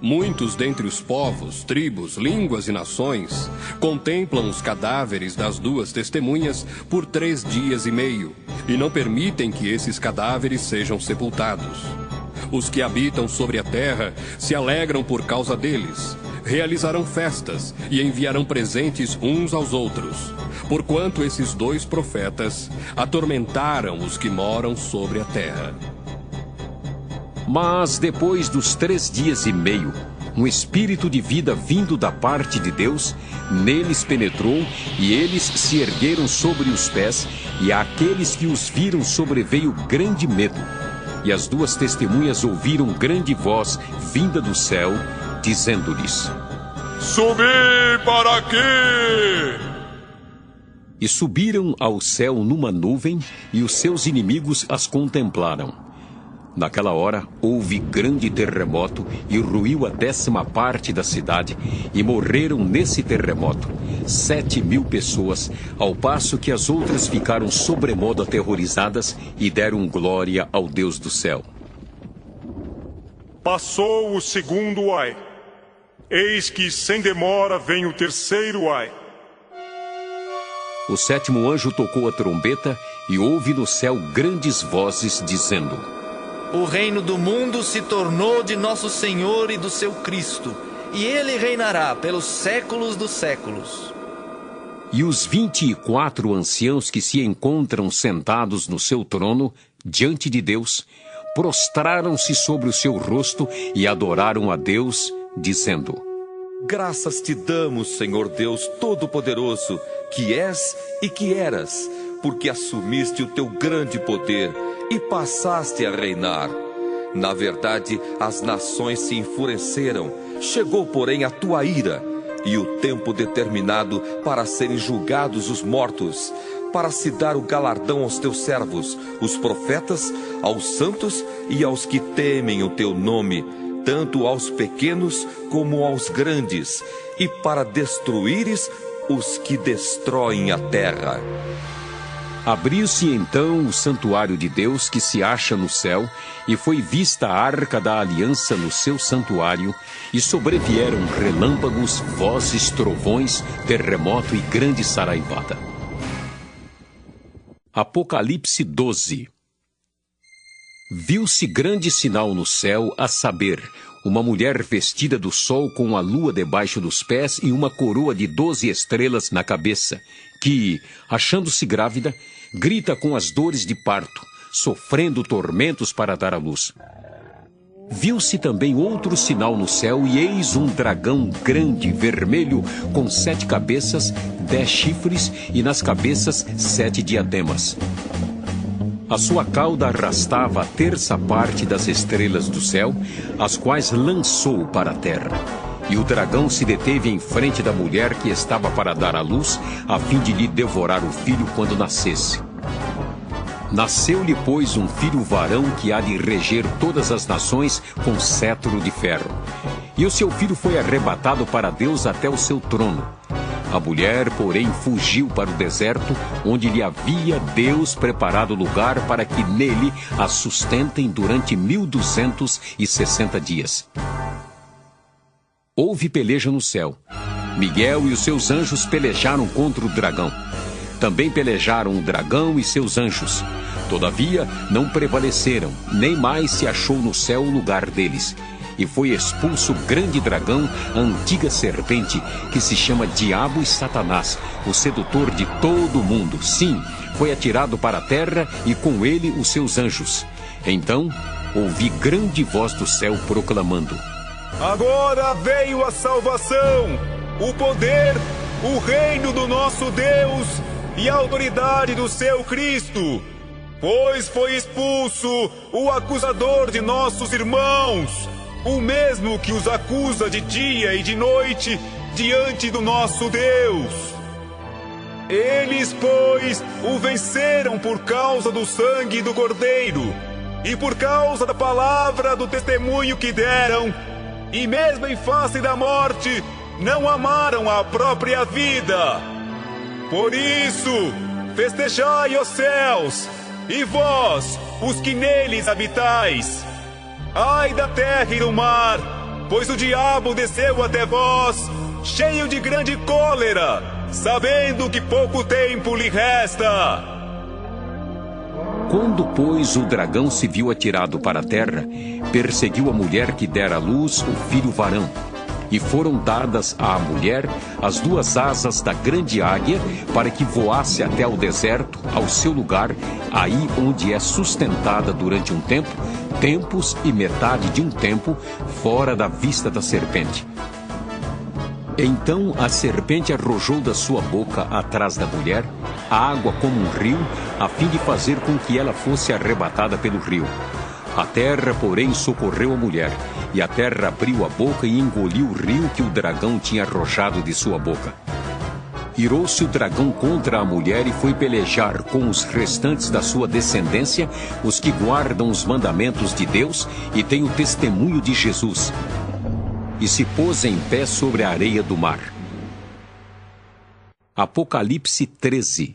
muitos dentre os povos, tribos, línguas e nações contemplam os cadáveres das 2 testemunhas por 3 dias e meio, e não permitem que esses cadáveres sejam sepultados. Os que habitam sobre a terra se alegram por causa deles, realizarão festas e enviarão presentes uns aos outros, porquanto esses 2 profetas atormentaram os que moram sobre a terra. Mas depois dos 3 dias e meio, um espírito de vida vindo da parte de Deus neles penetrou, e eles se ergueram sobre os pés, e àqueles que os viram sobreveio grande medo. E as 2 testemunhas ouviram grande voz vinda do céu, dizendo-lhes: subi para aqui! E subiram ao céu numa nuvem, e os seus inimigos as contemplaram. Naquela hora houve grande terremoto, e ruiu a 10ª parte da cidade, e morreram nesse terremoto 7.000 pessoas, ao passo que as outras ficaram sobremodo aterrorizadas e deram glória ao Deus do céu. Passou o 2º ai. Eis que sem demora vem o 3º ai. O 7º anjo tocou a trombeta, e houve no céu grandes vozes dizendo: o reino do mundo se tornou de nosso Senhor e do seu Cristo, e ele reinará pelos séculos dos séculos. E os 24 anciãos que se encontram sentados no seu trono, diante de Deus, prostraram-se sobre o seu rosto e adoraram a Deus, dizendo: graças te damos, Senhor Deus Todo-Poderoso, que és e que eras, porque assumiste o teu grande poder e passaste a reinar. Na verdade, as nações se enfureceram, chegou, porém, a tua ira, e o tempo determinado para serem julgados os mortos, para se dar o galardão aos teus servos, os profetas, aos santos e aos que temem o teu nome, tanto aos pequenos como aos grandes, e para destruíres os que destroem a terra. Abriu-se então o santuário de Deus que se acha no céu, e foi vista a arca da aliança no seu santuário, e sobrevieram relâmpagos, vozes, trovões, terremoto e grande saraivada. Apocalipse 12. Viu-se grande sinal no céu, a saber, uma mulher vestida do sol com a lua debaixo dos pés e uma coroa de 12 estrelas na cabeça, que, achando-se grávida, grita com as dores de parto, sofrendo tormentos para dar à luz. Viu-se também outro sinal no céu, e eis um dragão grande, vermelho, com 7 cabeças, 10 chifres, e nas cabeças 7 diademas. A sua cauda arrastava a terça parte das estrelas do céu, as quais lançou para a terra. E o dragão se deteve em frente da mulher que estava para dar à luz, a fim de lhe devorar o filho quando nascesse. Nasceu-lhe, pois, um filho varão que há de reger todas as nações com cetro de ferro. E o seu filho foi arrebatado para Deus até o seu trono. A mulher, porém, fugiu para o deserto, onde lhe havia Deus preparado lugar para que nele a sustentem durante 1260 dias. Houve peleja no céu. Miguel e os seus anjos pelejaram contra o dragão. Também pelejaram o dragão e seus anjos. Todavia, não prevaleceram, nem mais se achou no céu o lugar deles. E foi expulso o grande dragão, a antiga serpente, que se chama Diabo e Satanás, o sedutor de todo o mundo. Sim, foi atirado para a terra e com ele os seus anjos. Então, ouvi grande voz do céu proclamando: Agora veio a salvação, o poder, o reino do nosso Deus e a autoridade do seu Cristo, pois foi expulso o acusador de nossos irmãos, o mesmo que os acusa de dia e de noite diante do nosso Deus. Eles, pois, o venceram por causa do sangue do Cordeiro e por causa da palavra do testemunho que deram, e mesmo em face da morte, não amaram a própria vida. Por isso, festejai os céus, e vós, os que neles habitais. Ai da terra e do mar, pois o diabo desceu até vós, cheio de grande cólera, sabendo que pouco tempo lhe resta. Quando, pois, o dragão se viu atirado para a terra, perseguiu a mulher que dera à luz o filho varão. E foram dadas à mulher as 2 asas da grande águia, para que voasse até ao deserto, ao seu lugar, aí onde é sustentada durante um tempo, tempos e metade de um tempo, fora da vista da serpente. Então a serpente arrojou da sua boca atrás da mulher a água como um rio, a fim de fazer com que ela fosse arrebatada pelo rio. A terra, porém, socorreu a mulher, e a terra abriu a boca e engoliu o rio que o dragão tinha arrojado de sua boca. Irou-se o dragão contra a mulher e foi pelejar com os restantes da sua descendência, os que guardam os mandamentos de Deus e têm o testemunho de Jesus. E se pôs em pé sobre a areia do mar. Apocalipse 13.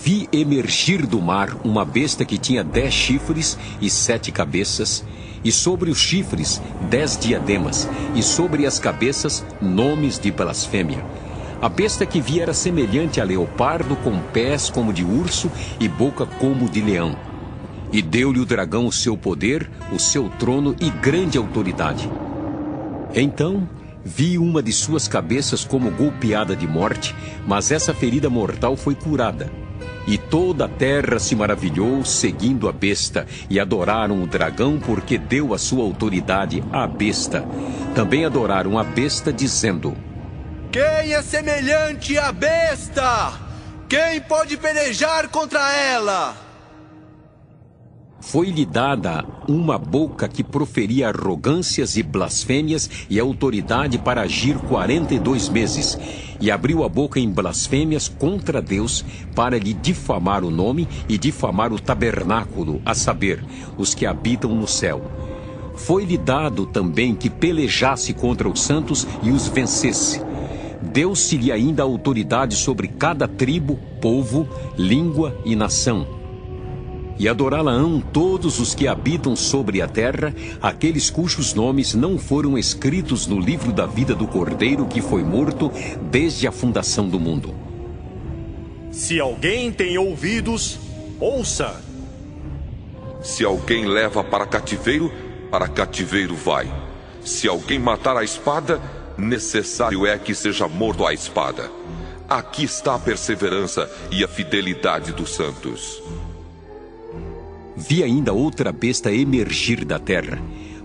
Vi emergir do mar uma besta que tinha 10 chifres e 7 cabeças, e sobre os chifres 10 diademas, e sobre as cabeças nomes de blasfêmia. A besta que vi era semelhante a leopardo, com pés como de urso e boca como de leão. E deu-lhe o dragão o seu poder, o seu trono e grande autoridade. Então vi uma de suas cabeças como golpeada de morte, mas essa ferida mortal foi curada. E toda a terra se maravilhou, seguindo a besta, e adoraram o dragão, porque deu a sua autoridade à besta. Também adoraram a besta, dizendo: Quem é semelhante à besta? Quem pode pelejar contra ela? Foi-lhe dada uma boca que proferia arrogâncias e blasfêmias e autoridade para agir 42 meses. E abriu a boca em blasfêmias contra Deus para lhe difamar o nome e difamar o tabernáculo, a saber, os que habitam no céu. Foi-lhe dado também que pelejasse contra os santos e os vencesse. Deu-se-lhe ainda autoridade sobre cada tribo, povo, língua e nação. E adorá-la-ão todos os que habitam sobre a terra, aqueles cujos nomes não foram escritos no livro da vida do Cordeiro que foi morto desde a fundação do mundo. Se alguém tem ouvidos, ouça. Se alguém leva para cativeiro vai. Se alguém matar a espada, necessário é que seja morto à espada. Aqui está a perseverança e a fidelidade dos santos. Vi ainda outra besta emergir da terra.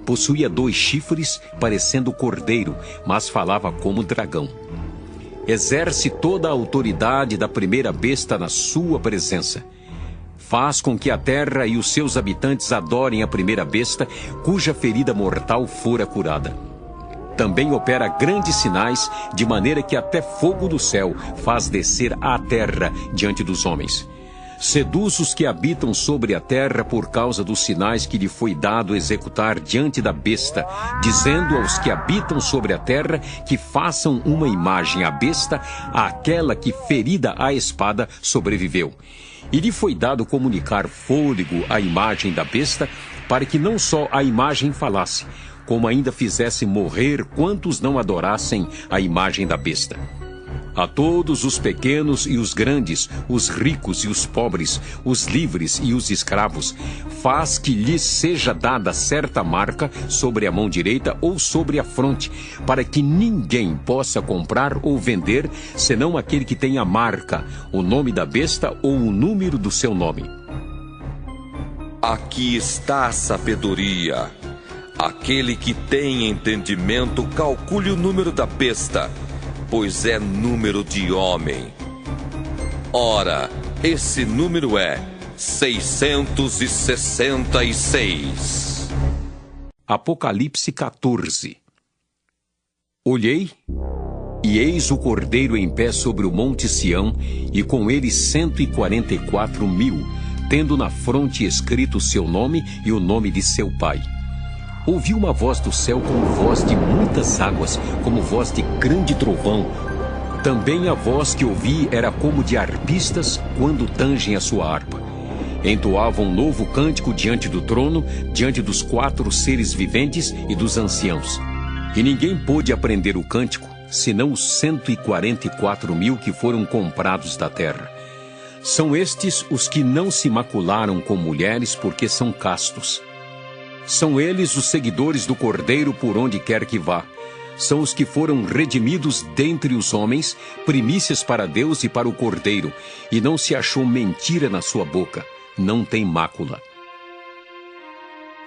Possuía 2 chifres, parecendo cordeiro, mas falava como dragão. Exerce toda a autoridade da primeira besta na sua presença. Faz com que a terra e os seus habitantes adorem a primeira besta, cuja ferida mortal fora curada. Também opera grandes sinais, de maneira que até fogo do céu faz descer à terra diante dos homens. Seduz os que habitam sobre a terra por causa dos sinais que lhe foi dado executar diante da besta, dizendo aos que habitam sobre a terra que façam uma imagem à besta, àquela que, ferida à espada, sobreviveu. E lhe foi dado comunicar fôlego à imagem da besta, para que não só a imagem falasse, como ainda fizesse morrer quantos não adorassem a imagem da besta. A todos os pequenos e os grandes, os ricos e os pobres, os livres e os escravos, faz que lhes seja dada certa marca sobre a mão direita ou sobre a fronte, para que ninguém possa comprar ou vender, senão aquele que tem a marca, o nome da besta ou o número do seu nome. Aqui está a sabedoria. Aquele que tem entendimento, calcule o número da besta, pois é número de homem. Ora, esse número é 666. Apocalipse 14. Olhei, e eis o Cordeiro em pé sobre o monte Sião, e com ele 144.000, tendo na fronte escrito seu nome e o nome de seu pai. Ouvi uma voz do céu como voz de muitas águas, como voz de grande trovão. Também a voz que ouvi era como de arpistas quando tangem a sua harpa. Entoavam um novo cântico diante do trono, diante dos 4 seres viventes e dos anciãos. E ninguém pôde aprender o cântico, senão os 144.000 que foram comprados da terra. São estes os que não se macularam com mulheres, porque são castos. São eles os seguidores do Cordeiro por onde quer que vá. São os que foram redimidos dentre os homens, primícias para Deus e para o Cordeiro, e não se achou mentira na sua boca, não tem mácula.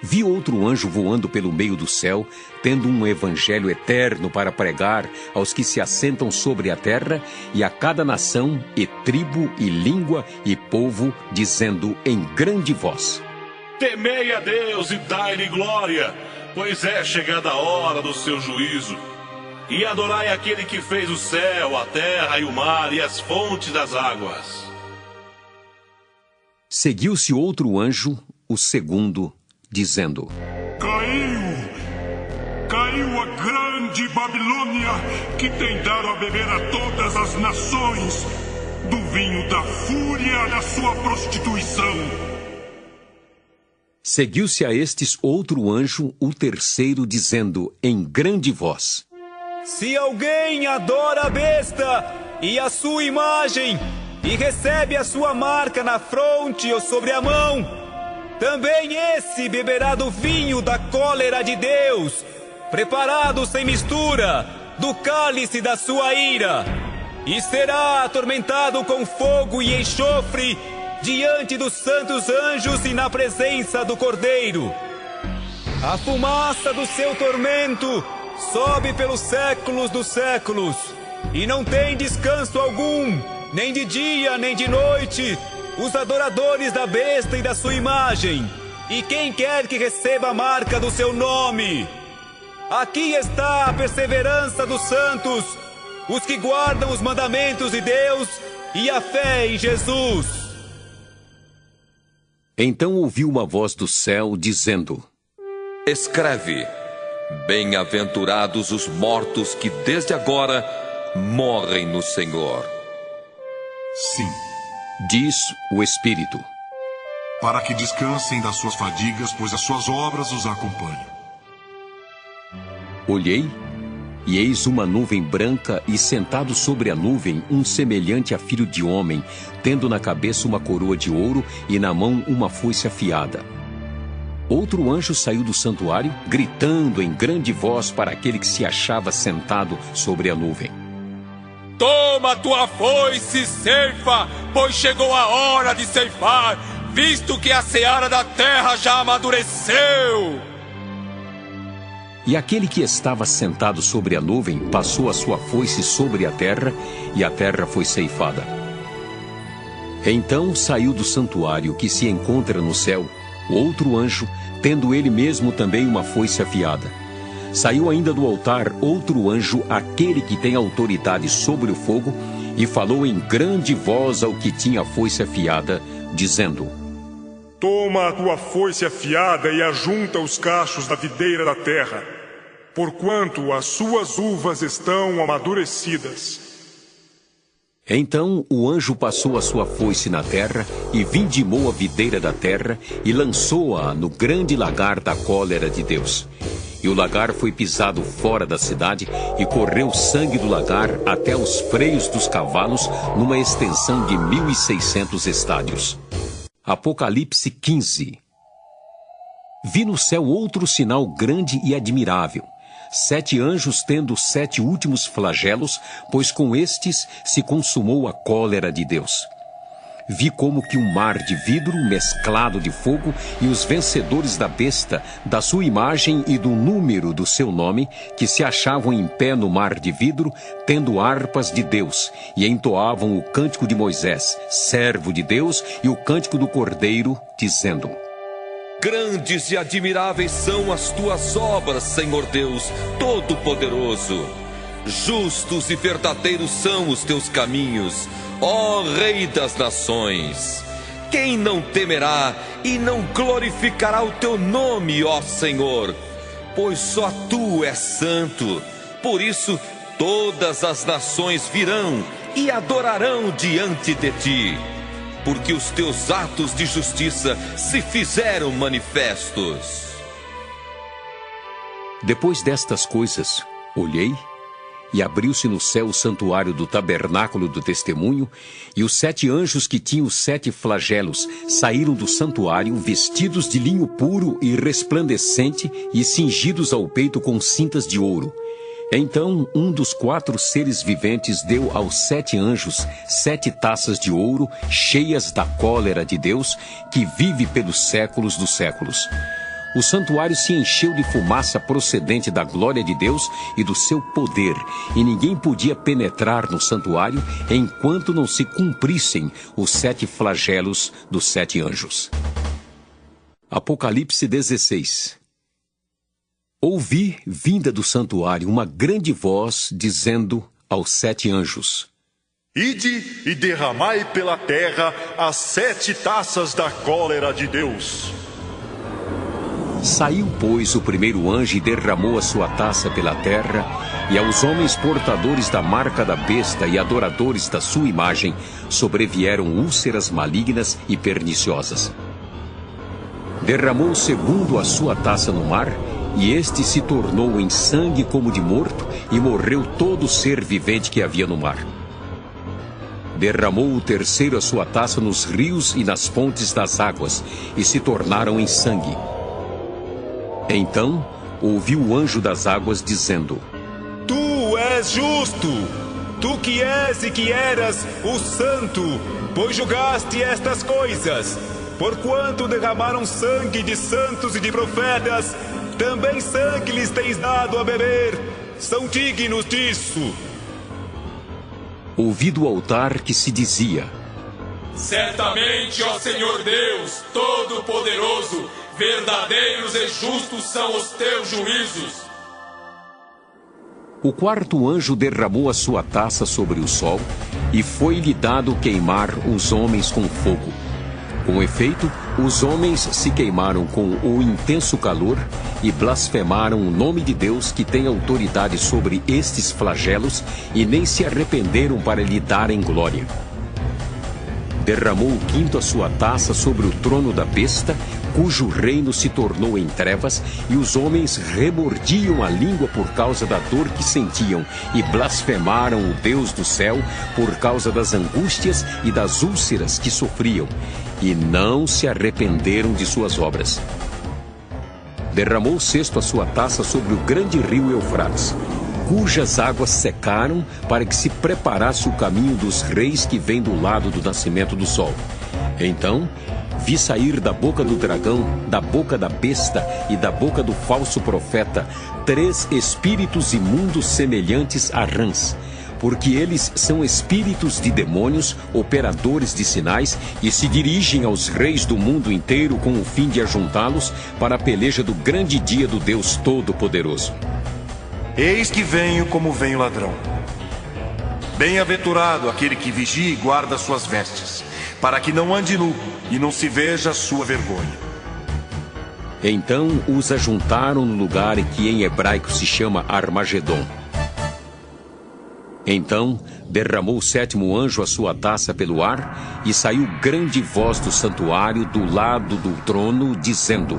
Vi outro anjo voando pelo meio do céu, tendo um evangelho eterno para pregar aos que se assentam sobre a terra e a cada nação, e tribo, e língua, e povo, dizendo em grande voz: Temei a Deus e dai-lhe glória, pois é chegada a hora do seu juízo. E adorai aquele que fez o céu, a terra e o mar e as fontes das águas. Seguiu-se outro anjo, o segundo, dizendo: Caiu a grande Babilônia, que tem dado a beber a todas as nações do vinho da fúria da sua prostituição. Seguiu-se a estes outro anjo, o terceiro, dizendo em grande voz: Se alguém adora a besta e a sua imagem, e recebe a sua marca na fronte ou sobre a mão, também esse beberá do vinho da cólera de Deus, preparado sem mistura, do cálice da sua ira, e será atormentado com fogo e enxofre, diante dos santos anjos e na presença do Cordeiro. A fumaça do seu tormento sobe pelos séculos dos séculos, e não tem descanso algum, nem de dia nem de noite, os adoradores da besta e da sua imagem, e quem quer que receba a marca do seu nome. Aqui está a perseverança dos santos, os que guardam os mandamentos de Deus e a fé em Jesus. Então ouvi uma voz do céu dizendo: Escreve: Bem-aventurados os mortos que desde agora morrem no Senhor. Sim, diz o Espírito, para que descansem das suas fadigas, pois as suas obras os acompanham. Olhei, e eis uma nuvem branca, e sentado sobre a nuvem um semelhante a filho de homem, tendo na cabeça uma coroa de ouro e na mão uma foice afiada. Outro anjo saiu do santuário, gritando em grande voz para aquele que se achava sentado sobre a nuvem: Toma tua foice, ceifa, pois chegou a hora de ceifar, visto que a seara da terra já amadureceu. E aquele que estava sentado sobre a nuvem passou a sua foice sobre a terra, e a terra foi ceifada. Então saiu do santuário que se encontra no céu outro anjo, tendo ele mesmo também uma foice afiada. Saiu ainda do altar outro anjo, aquele que tem autoridade sobre o fogo, e falou em grande voz ao que tinha a foice afiada, dizendo: Toma a tua foice afiada e ajunta os cachos da videira da terra, porquanto as suas uvas estão amadurecidas. Então o anjo passou a sua foice na terra, e vindimou a videira da terra, e lançou-a no grande lagar da cólera de Deus. E o lagar foi pisado fora da cidade, e correu sangue do lagar até os freios dos cavalos, numa extensão de 1.600 estádios. Apocalipse 15. Vi no céu outro sinal grande e admirável: 7 anjos tendo 7 últimos flagelos, pois com estes se consumou a cólera de Deus. Vi como que um mar de vidro mesclado de fogo, e os vencedores da besta, da sua imagem e do número do seu nome, que se achavam em pé no mar de vidro, tendo harpas de Deus, e entoavam o cântico de Moisés, servo de Deus, e o cântico do Cordeiro, dizendo: Grandes e admiráveis são as tuas obras, Senhor Deus Todo-Poderoso. Justos e verdadeiros são os teus caminhos, ó Rei das Nações. Quem não temerá e não glorificará o teu nome, ó Senhor? Pois só tu és santo. Por isso todas as nações virão e adorarão diante de ti, porque os teus atos de justiça se fizeram manifestos. Depois destas coisas, olhei, e abriu-se no céu o santuário do tabernáculo do testemunho, e os 7 anjos que tinham os 7 flagelos saíram do santuário, vestidos de linho puro e resplandecente, e cingidos ao peito com cintas de ouro. Então um dos 4 seres viventes deu aos 7 anjos 7 taças de ouro, cheias da cólera de Deus, que vive pelos séculos dos séculos. O santuário se encheu de fumaça procedente da glória de Deus e do seu poder, e ninguém podia penetrar no santuário enquanto não se cumprissem os 7 flagelos dos 7 anjos. Apocalipse 16. Ouvi, vinda do santuário, uma grande voz dizendo aos 7 anjos: Ide e derramai pela terra as 7 taças da cólera de Deus. Saiu, pois, o primeiro anjo e derramou a sua taça pela terra, e aos homens portadores da marca da besta e adoradores da sua imagem sobrevieram úlceras malignas e perniciosas. Derramou o segundo a sua taça no mar, e este se tornou em sangue como de morto, e morreu todo ser vivente que havia no mar. Derramou o terceiro a sua taça nos rios e nas fontes das águas, e se tornaram em sangue. Então ouvi o anjo das águas dizendo: Tu és justo, tu que és e que eras o santo, pois julgaste estas coisas. Porquanto derramaram sangue de santos e de profetas, também sangue lhes tens dado a beber. São dignos disso. Ouvi do altar que se dizia: Certamente, ó Senhor Deus Todo-Poderoso, verdadeiros e justos são os teus juízos. O 4º anjo derramou a sua taça sobre o sol, e foi-lhe dado queimar os homens com fogo. Com efeito, os homens se queimaram com o intenso calor e blasfemaram o nome de Deus, que tem autoridade sobre estes flagelos, e nem se arrependeram para lhe darem glória. Derramou o 5º a sua taça sobre o trono da besta, cujo reino se tornou em trevas, e os homens remordiam a língua por causa da dor que sentiam, e blasfemaram o Deus do céu por causa das angústias e das úlceras que sofriam, e não se arrependeram de suas obras. Derramou o 6º a sua taça sobre o grande rio Eufrates, cujas águas secaram, para que se preparasse o caminho dos reis que vêm do lado do nascimento do sol. Então vi sair da boca do dragão, da boca da besta e da boca do falso profeta 3 espíritos imundos semelhantes a rãs, porque eles são espíritos de demônios, operadores de sinais, e se dirigem aos reis do mundo inteiro com o fim de ajuntá-los para a peleja do grande dia do Deus Todo-Poderoso. Eis que venho como vem o ladrão. Bem-aventurado aquele que vigia e guarda suas vestes, para que não ande nu e não se veja a sua vergonha. Então os ajuntaram no lugar que em hebraico se chama Armagedon. Então derramou o 7º anjo a sua taça pelo ar, e saiu grande voz do santuário do lado do trono, dizendo: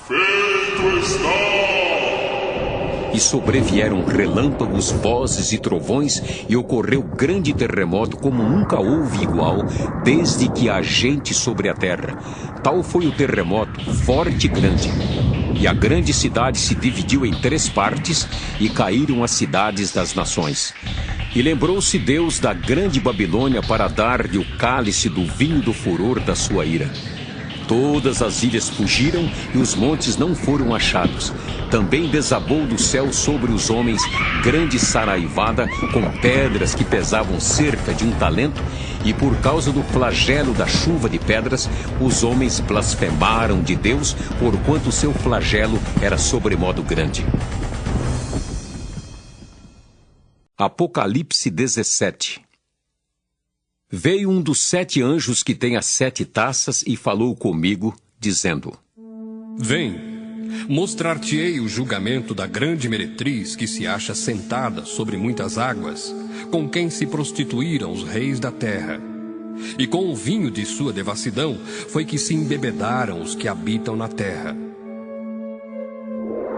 Feito está! E sobrevieram relâmpagos, vozes e trovões, e ocorreu grande terremoto como nunca houve igual, desde que há gente sobre a terra. Tal foi o terremoto, forte e grande. E a grande cidade se dividiu em 3 partes, e caíram as cidades das nações. E lembrou-se Deus da grande Babilônia para dar-lhe o cálice do vinho do furor da sua ira. Todas as ilhas fugiram e os montes não foram achados. Também desabou do céu sobre os homens grande saraivada, com pedras que pesavam cerca de 1 talento, e por causa do flagelo da chuva de pedras, os homens blasfemaram de Deus, porquanto seu flagelo era sobremodo grande. Apocalipse 17. Veio um dos 7 anjos que tem as 7 taças e falou comigo, dizendo: Vem, mostrar-te-ei o julgamento da grande meretriz que se acha sentada sobre muitas águas, com quem se prostituíram os reis da terra. E com o vinho de sua devassidão foi que se embebedaram os que habitam na terra.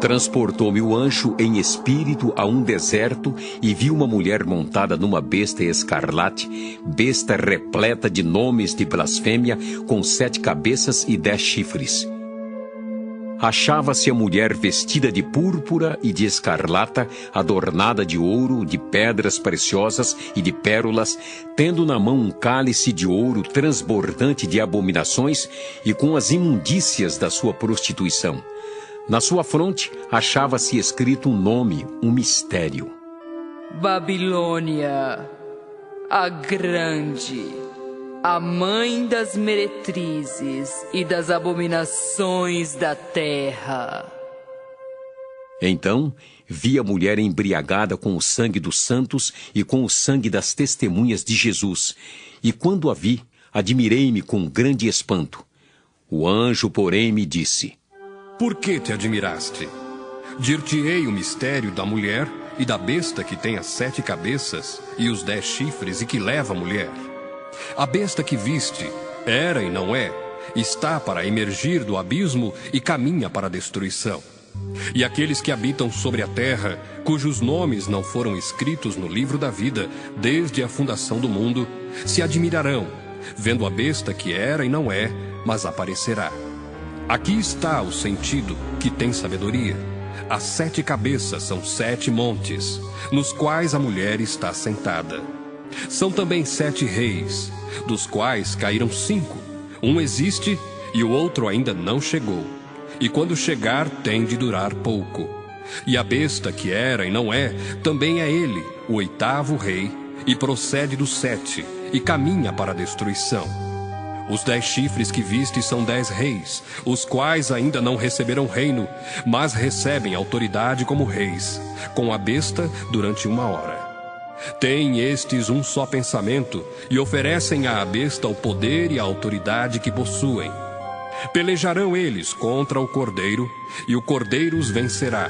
Transportou-me o anjo em espírito a um deserto, e vi uma mulher montada numa besta escarlate, besta repleta de nomes de blasfêmia, com 7 cabeças e 10 chifres. Achava-se a mulher vestida de púrpura e de escarlata, adornada de ouro, de pedras preciosas e de pérolas, tendo na mão um cálice de ouro transbordante de abominações e com as imundícias da sua prostituição. Na sua fronte achava-se escrito um nome, um mistério: Babilônia, a grande, a mãe das meretrizes e das abominações da terra. Então vi a mulher embriagada com o sangue dos santos e com o sangue das testemunhas de Jesus, e quando a vi, admirei-me com grande espanto. O anjo, porém, me disse: Por que te admiraste? Dir-te-ei o mistério da mulher e da besta que tem as 7 cabeças e os 10 chifres e que leva a mulher. A besta que viste era e não é, está para emergir do abismo e caminha para a destruição. E aqueles que habitam sobre a terra, cujos nomes não foram escritos no livro da vida desde a fundação do mundo, se admirarão, vendo a besta que era e não é, mas aparecerá. Aqui está o sentido que tem sabedoria. As 7 cabeças são 7 montes, nos quais a mulher está sentada. São também 7 reis, dos quais caíram 5. Um existe e o outro ainda não chegou. E quando chegar, tem de durar pouco. E a besta que era e não é, também é ele, o 8º rei, e procede dos 7, e caminha para a destruição. Os 10 chifres que viste são 10 reis, os quais ainda não receberam reino, mas recebem autoridade como reis, com a besta durante 1 hora. Têm estes um só pensamento, e oferecem à besta o poder e a autoridade que possuem. Pelejarão eles contra o Cordeiro, e o Cordeiro os vencerá,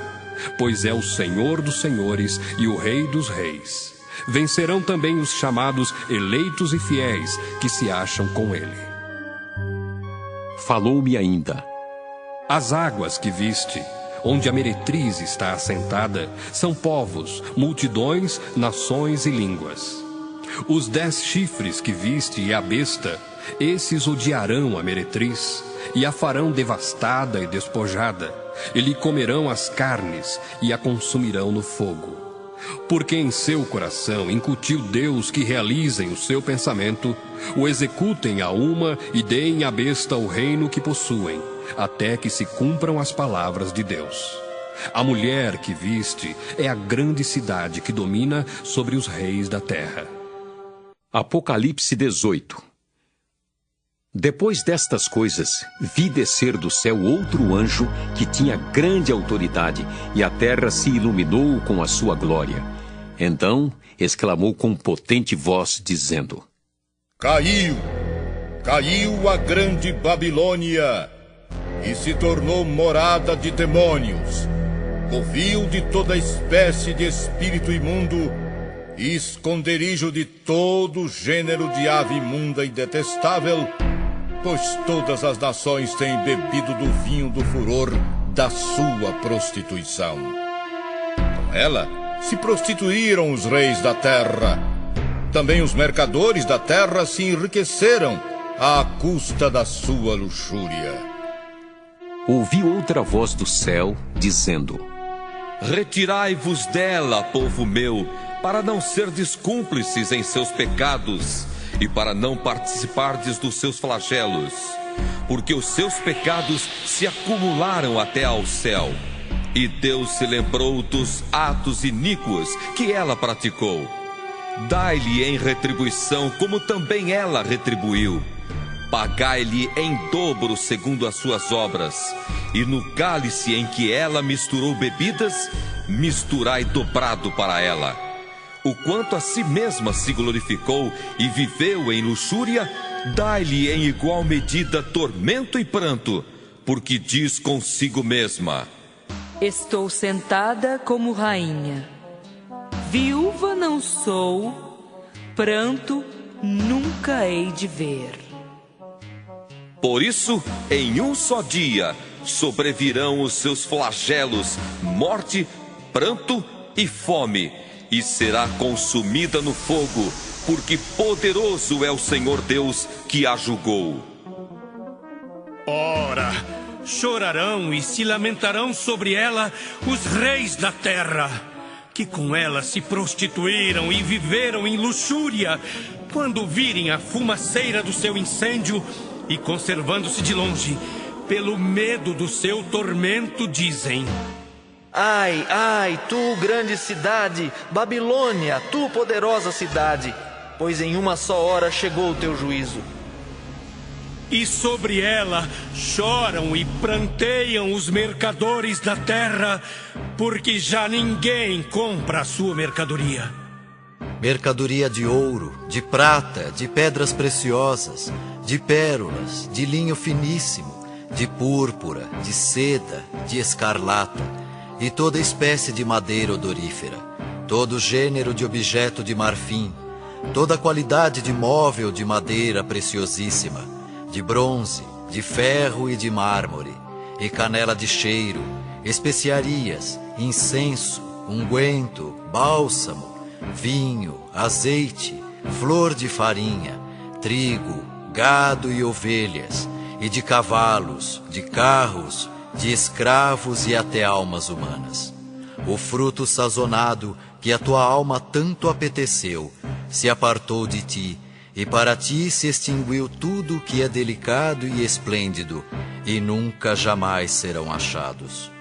pois é o Senhor dos senhores e o Rei dos reis. Vencerão também os chamados eleitos e fiéis, que se acham com ele. Falou-me ainda: As águas que viste, onde a meretriz está assentada, são povos, multidões, nações e línguas. Os 10 chifres que viste e a besta, esses odiarão a meretriz, e a farão devastada e despojada, e lhe comerão as carnes, e a consumirão no fogo. Porque em seu coração incutiu Deus que realizem o seu pensamento, o executem a uma e deem à besta o reino que possuem, até que se cumpram as palavras de Deus. A mulher que viste é a grande cidade que domina sobre os reis da terra. Apocalipse 18. Depois destas coisas, vi descer do céu outro anjo que tinha grande autoridade, e a terra se iluminou com a sua glória. Então exclamou com potente voz, dizendo: Caiu a grande Babilônia, e se tornou morada de demônios, covil de toda espécie de espírito imundo, e esconderijo de todo gênero de ave imunda e detestável, pois todas as nações têm bebido do vinho do furor da sua prostituição. Com ela se prostituíram os reis da terra. Também os mercadores da terra se enriqueceram à custa da sua luxúria. Ouvi outra voz do céu, dizendo: Retirai-vos dela, povo meu, para não serdes cúmplices em seus pecados, e para não participardes dos seus flagelos, porque os seus pecados se acumularam até ao céu, e Deus se lembrou dos atos iníquos que ela praticou. Dai-lhe em retribuição, como também ela retribuiu. Pagai-lhe em dobro segundo as suas obras, e no cálice em que ela misturou bebidas, misturai dobrado para ela. O quanto a si mesma se glorificou e viveu em luxúria, dai-lhe em igual medida tormento e pranto, porque diz consigo mesma: Estou sentada como rainha. Viúva não sou, pranto nunca hei de ver. Por isso, em um só dia, sobrevirão os seus flagelos, morte, pranto e fome, e será consumida no fogo, porque poderoso é o Senhor Deus que a julgou. Ora, chorarão e se lamentarão sobre ela os reis da terra, que com ela se prostituíram e viveram em luxúria, quando virem a fumaceira do seu incêndio e, conservando-se de longe, pelo medo do seu tormento, dizem: Ai, ai, tu grande cidade, Babilônia, tu poderosa cidade, pois em uma só hora chegou o teu juízo. E sobre ela choram e pranteiam os mercadores da terra, porque já ninguém compra a sua mercadoria. Mercadoria de ouro, de prata, de pedras preciosas, de pérolas, de linho finíssimo, de púrpura, de seda, de escarlata, e toda espécie de madeira odorífera, todo gênero de objeto de marfim, toda qualidade de móvel de madeira preciosíssima, de bronze, de ferro e de mármore, e canela de cheiro, especiarias, incenso, unguento, bálsamo, vinho, azeite, flor de farinha, trigo, gado e ovelhas, e de cavalos, de carros, de escravos e até almas humanas. O fruto sazonado que a tua alma tanto apeteceu se apartou de ti, e para ti se extinguiu tudo o que é delicado e esplêndido, e nunca jamais serão achados.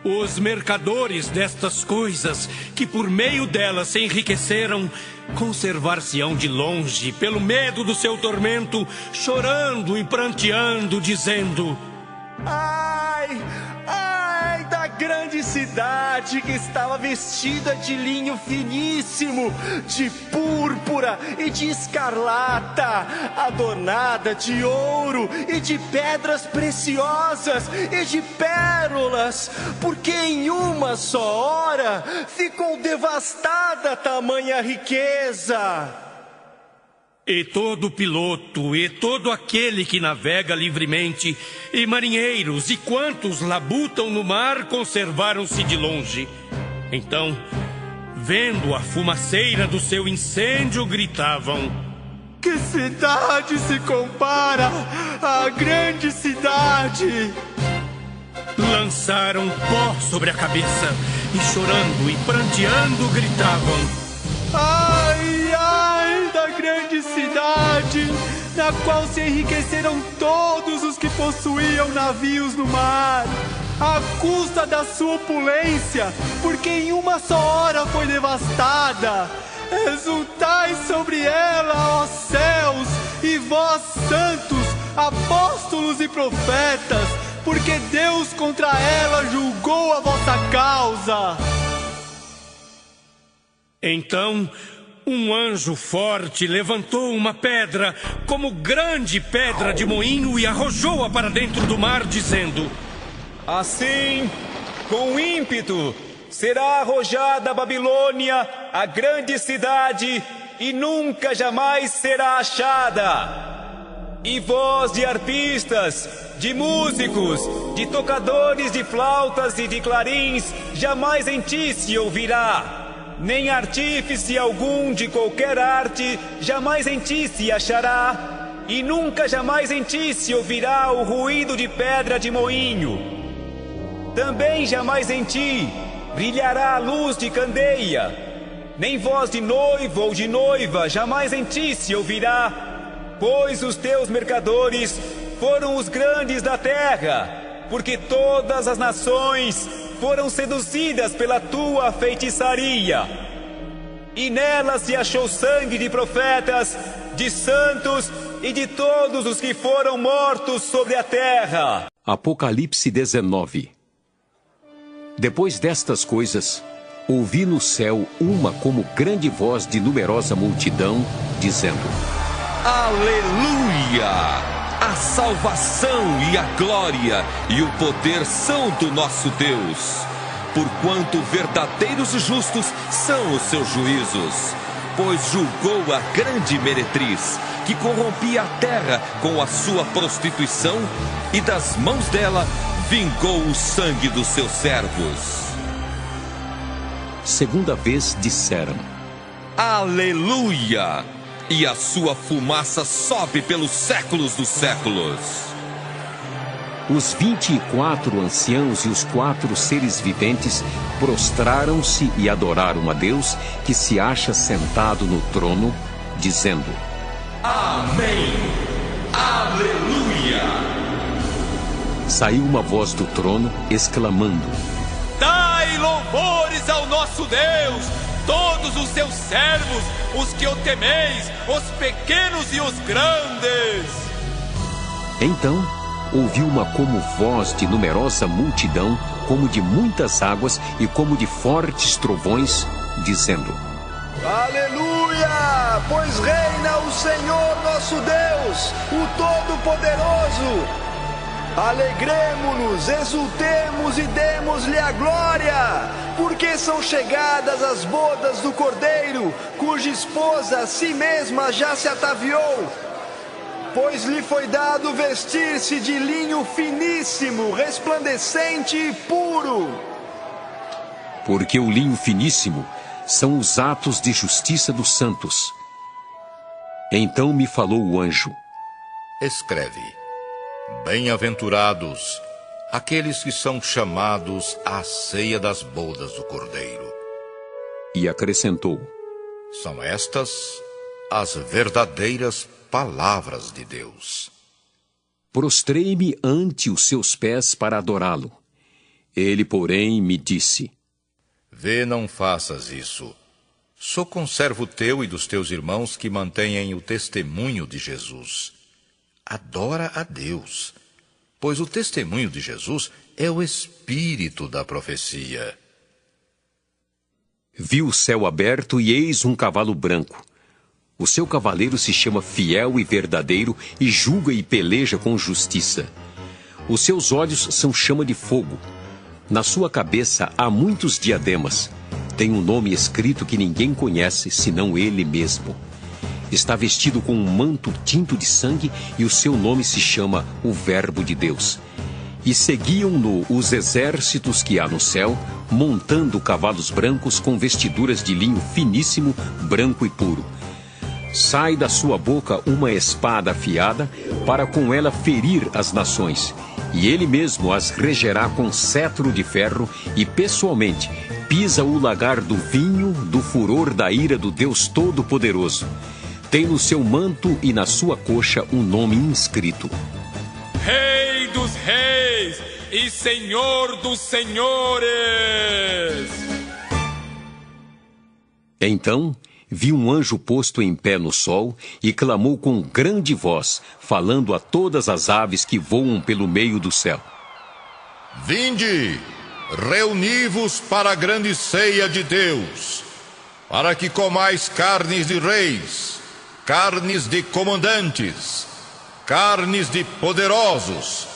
Os mercadores destas coisas, que por meio delas se enriqueceram, conservar-se-ão de longe, pelo medo do seu tormento, chorando e pranteando, dizendo: Ai, ai da grande cidade que estava vestida de linho finíssimo, de púrpura e de escarlata, adornada de ouro e de pedras preciosas e de pérolas, porque em uma só hora ficou devastada tamanha riqueza. E todo piloto, e todo aquele que navega livremente, e marinheiros, e quantos labutam no mar, conservaram-se de longe. Então, vendo a fumaceira do seu incêndio, gritavam: Que cidade se compara à grande cidade? Lançaram pó sobre a cabeça, e chorando e pranteando gritavam: ai, ai da grande cidade, na qual se enriqueceram todos os que possuíam navios no mar, à custa da sua opulência, porque em uma só hora foi devastada. Exultai sobre ela, ó céus, e vós santos, apóstolos e profetas, porque Deus contra ela julgou a vossa causa. Então, um anjo forte levantou uma pedra, como grande pedra de moinho, e arrojou-a para dentro do mar, dizendo: assim, com ímpeto, será arrojada a Babilônia, a grande cidade, e nunca jamais será achada. E voz de arpistas, de músicos, de tocadores de flautas e de clarins, jamais em ti se ouvirá. Nem artífice algum de qualquer arte jamais em ti se achará, e nunca jamais em ti se ouvirá o ruído de pedra de moinho. Também jamais em ti brilhará a luz de candeia, nem voz de noivo ou de noiva jamais em ti se ouvirá, pois os teus mercadores foram os grandes da terra, porque todas as nações foram seduzidas pela tua feitiçaria. E nela se achou sangue de profetas, de santos e de todos os que foram mortos sobre a terra. Apocalipse 19. Depois destas coisas, ouvi no céu uma como grande voz de numerosa multidão, dizendo: Aleluia! A salvação e a glória e o poder são do nosso Deus, porquanto verdadeiros e justos são os seus juízos, pois julgou a grande meretriz, que corrompia a terra com a sua prostituição, e das mãos dela vingou o sangue dos seus servos. Segunda vez disseram: Aleluia! E a sua fumaça sobe pelos séculos dos séculos. Os 24 anciãos e os 4 seres viventes prostraram-se e adoraram a Deus, que se acha sentado no trono, dizendo: Amém! Aleluia! Saiu uma voz do trono, exclamando: Dai louvores ao nosso Deus, todos os seus servos, os que o temeis, os pequenos e os grandes. Então ouvi uma como voz de numerosa multidão, como de muitas águas e como de fortes trovões, dizendo: Aleluia! Pois reina o Senhor nosso Deus, o Todo-Poderoso. Alegremo-nos, exultemos e demos-lhe a glória, porque são chegadas as bodas do Cordeiro, cuja esposa a si mesma já se ataviou. Pois lhe foi dado vestir-se de linho finíssimo, resplandecente e puro. Porque o linho finíssimo são os atos de justiça dos santos. Então me falou o anjo: escreve: bem-aventurados aqueles que são chamados à ceia das bodas do Cordeiro. E acrescentou: são estas as verdadeiras palavras de Deus. Prostrei-me ante os seus pés para adorá-lo. Ele, porém, me disse: vê, não faças isso. Sou conservo teu e dos teus irmãos que mantêm o testemunho de Jesus. Adora a Deus, pois o testemunho de Jesus é o espírito da profecia. Vi o céu aberto e eis um cavalo branco. O seu cavaleiro se chama Fiel e Verdadeiro e julga e peleja com justiça. Os seus olhos são chama de fogo. Na sua cabeça há muitos diademas. Tem um nome escrito que ninguém conhece, senão ele mesmo. Está vestido com um manto tinto de sangue e o seu nome se chama o Verbo de Deus. E seguiam-no os exércitos que há no céu, montando cavalos brancos com vestiduras de linho finíssimo, branco e puro. Sai da sua boca uma espada afiada, para com ela ferir as nações. E ele mesmo as regerá com cetro de ferro e pessoalmente pisa o lagar do vinho, do furor da ira do Deus Todo-Poderoso. Tem no seu manto e na sua coxa um nome inscrito: Rei dos Reis e Senhor dos Senhores. Então vi um anjo posto em pé no sol e clamou com grande voz, falando a todas as aves que voam pelo meio do céu: Vinde, reuni-vos para a grande ceia de Deus, para que comais carnes de reis, carnes de comandantes, carnes de poderosos,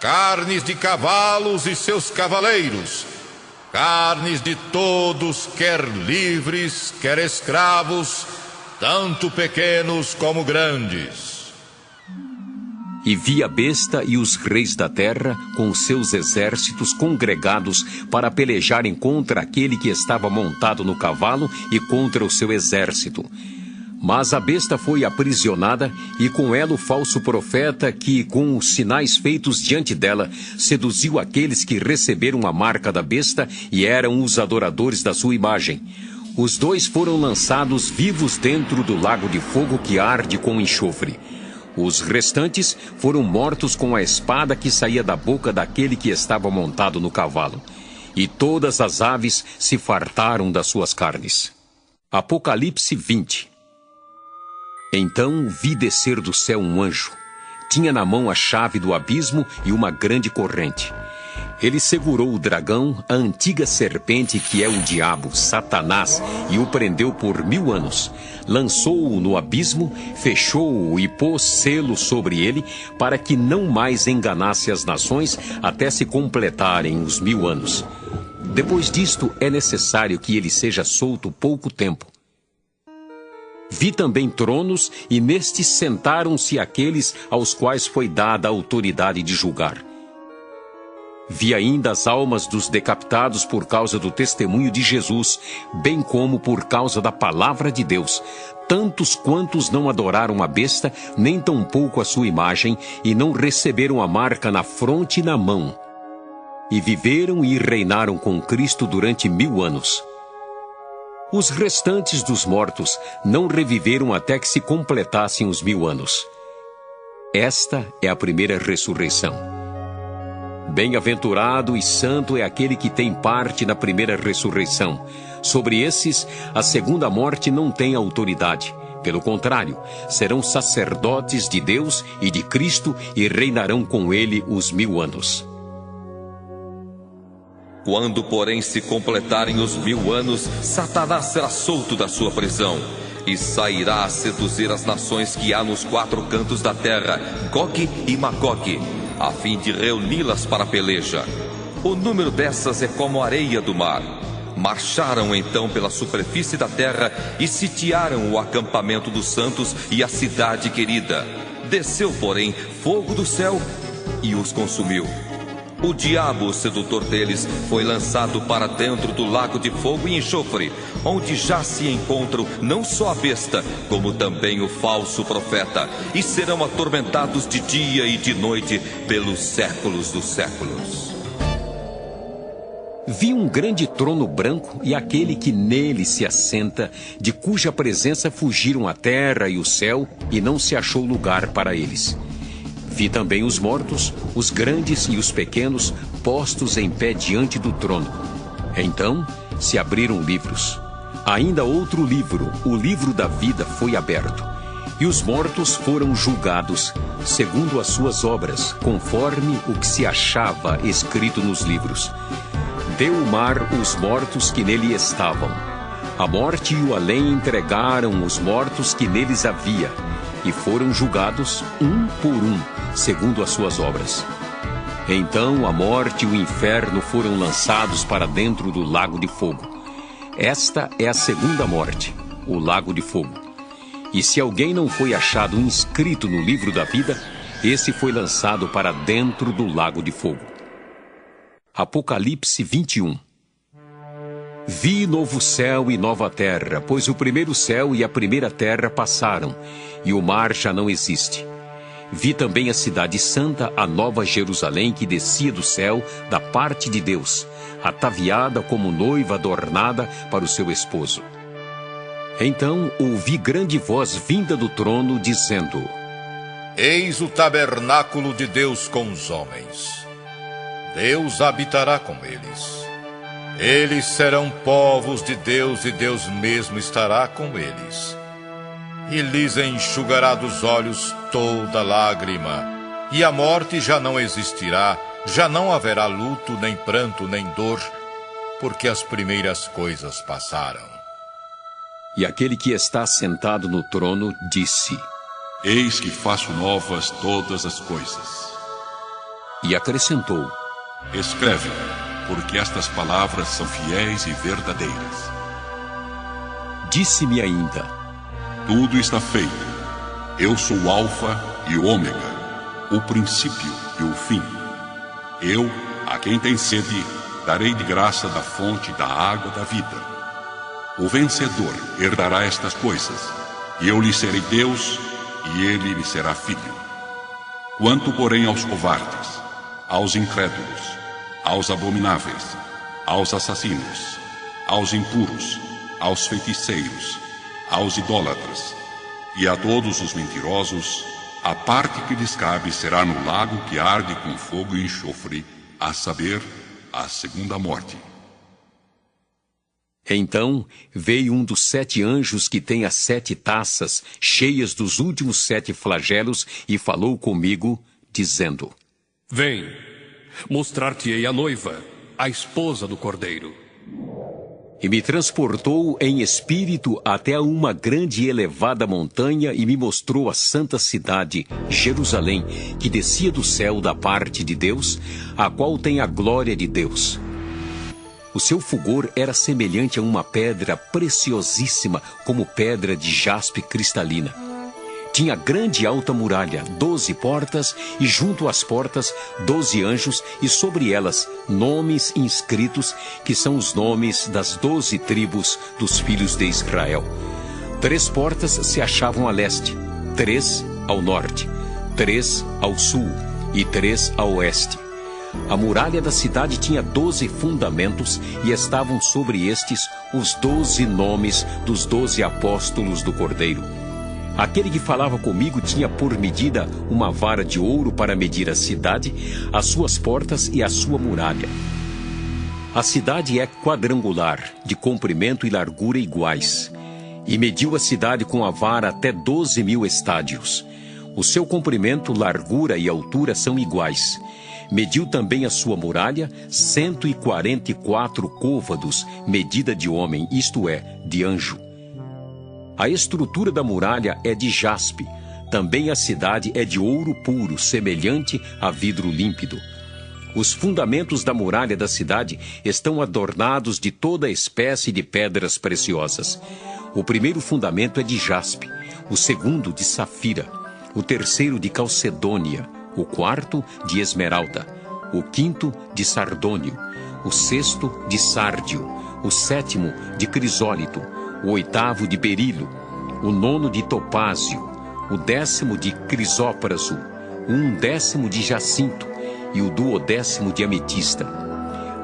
carnes de cavalos e seus cavaleiros, carnes de todos, quer livres, quer escravos, tanto pequenos como grandes. E vi a besta e os reis da terra com seus exércitos congregados para pelejarem contra aquele que estava montado no cavalo e contra o seu exército. Mas a besta foi aprisionada e com ela o falso profeta que, com os sinais feitos diante dela, seduziu aqueles que receberam a marca da besta e eram os adoradores da sua imagem. Os dois foram lançados vivos dentro do lago de fogo que arde com enxofre. Os restantes foram mortos com a espada que saía da boca daquele que estava montado no cavalo. E todas as aves se fartaram das suas carnes. Apocalipse 20. Então vi descer do céu um anjo. Tinha na mão a chave do abismo e uma grande corrente. Ele segurou o dragão, a antiga serpente que é o diabo, Satanás, e o prendeu por 1000 anos. Lançou-o no abismo, fechou-o e pôs selo sobre ele, para que não mais enganasse as nações até se completarem os 1000 anos. Depois disto, é necessário que ele seja solto pouco tempo. Vi também tronos, e nestes sentaram-se aqueles aos quais foi dada a autoridade de julgar. Vi ainda as almas dos decapitados por causa do testemunho de Jesus, bem como por causa da palavra de Deus, tantos quantos não adoraram a besta, nem tampouco a sua imagem, e não receberam a marca na fronte e na mão. E viveram e reinaram com Cristo durante 1000 anos. Os restantes dos mortos não reviveram até que se completassem os 1000 anos. Esta é a primeira ressurreição. Bem-aventurado e santo é aquele que tem parte na primeira ressurreição. Sobre esses, a segunda morte não tem autoridade. Pelo contrário, serão sacerdotes de Deus e de Cristo e reinarão com ele os 1000 anos. Quando, porém, se completarem os 1000 anos, Satanás será solto da sua prisão e sairá a seduzir as nações que há nos 4 cantos da terra, Gog e Magog, a fim de reuni-las para a peleja. O número dessas é como a areia do mar. Marcharam então pela superfície da terra e sitiaram o acampamento dos santos e a cidade querida. Desceu, porém, fogo do céu e os consumiu. O diabo, o sedutor deles, foi lançado para dentro do lago de fogo e enxofre, onde já se encontram não só a besta, como também o falso profeta, e serão atormentados de dia e de noite pelos séculos dos séculos. Vi um grande trono branco e aquele que nele se assenta, de cuja presença fugiram a terra e o céu, e não se achou lugar para eles. Vi também os mortos, os grandes e os pequenos, postos em pé diante do trono. Então se abriram livros. Ainda outro livro, o livro da vida, foi aberto. E os mortos foram julgados, segundo as suas obras, conforme o que se achava escrito nos livros. Deu o mar os mortos que nele estavam. A morte e o além entregaram os mortos que neles havia, e foram julgados um por um, segundo as suas obras. Então a morte e o inferno foram lançados para dentro do lago de fogo. Esta é a segunda morte, o lago de fogo. E se alguém não foi achado inscrito no livro da vida, esse foi lançado para dentro do lago de fogo. Apocalipse 21. Vi novo céu e nova terra, pois o primeiro céu e a primeira terra passaram, e o mar já não existe. Vi também a cidade santa, a nova Jerusalém, que descia do céu, da parte de Deus, ataviada como noiva adornada para o seu esposo. Então ouvi grande voz vinda do trono, dizendo: Eis o tabernáculo de Deus com os homens. Deus habitará com eles. Eles serão povos de Deus e Deus mesmo estará com eles. E lhes enxugará dos olhos toda lágrima. E a morte já não existirá, já não haverá luto, nem pranto, nem dor, porque as primeiras coisas passaram. E aquele que está sentado no trono disse: Eis que faço novas todas as coisas. E acrescentou: Escreve, porque estas palavras são fiéis e verdadeiras. Disse-me ainda: Tudo está feito. Eu sou o Alfa e o Ômega, o princípio e o fim. Eu, a quem tem sede, darei de graça da fonte da água da vida. O vencedor herdará estas coisas, e eu lhe serei Deus, e ele me será filho. Quanto, porém, aos covardes, aos incrédulos, aos abomináveis, aos assassinos, aos impuros, aos feiticeiros, aos idólatras e a todos os mentirosos, a parte que lhes cabe será no lago que arde com fogo e enxofre, a saber, a segunda morte. Então veio um dos 7 anjos que tem as 7 taças cheias dos últimos 7 flagelos e falou comigo, dizendo: Vem, mostrar-te-ei a noiva, a esposa do Cordeiro. E me transportou em espírito até uma grande e elevada montanha e me mostrou a santa cidade, Jerusalém, que descia do céu da parte de Deus, a qual tem a glória de Deus. O seu fulgor era semelhante a uma pedra preciosíssima, como pedra de jaspe cristalina. Tinha grande e alta muralha, 12 portas, e junto às portas 12 anjos, e sobre elas nomes inscritos, que são os nomes das 12 tribos dos filhos de Israel. 3 portas se achavam a leste, 3 ao norte, 3 ao sul e 3 a oeste. A muralha da cidade tinha 12 fundamentos, e estavam sobre estes os 12 nomes dos 12 apóstolos do Cordeiro. Aquele que falava comigo tinha por medida uma vara de ouro para medir a cidade, as suas portas e a sua muralha. A cidade é quadrangular, de comprimento e largura iguais, e mediu a cidade com a vara até 12.000 estádios. O seu comprimento, largura e altura são iguais. Mediu também a sua muralha, 144 côvados, medida de homem, isto é, de anjo. A estrutura da muralha é de jaspe. Também a cidade é de ouro puro, semelhante a vidro límpido. Os fundamentos da muralha da cidade estão adornados de toda espécie de pedras preciosas. O primeiro fundamento é de jaspe, o segundo de safira, o terceiro de calcedônia, o quarto de esmeralda, o quinto de sardônio, o sexto de sárdio, o sétimo de crisólito, o oitavo de berilo, o nono de topázio, o 10º de crisópraso, o 11º de jacinto e o 12º de ametista.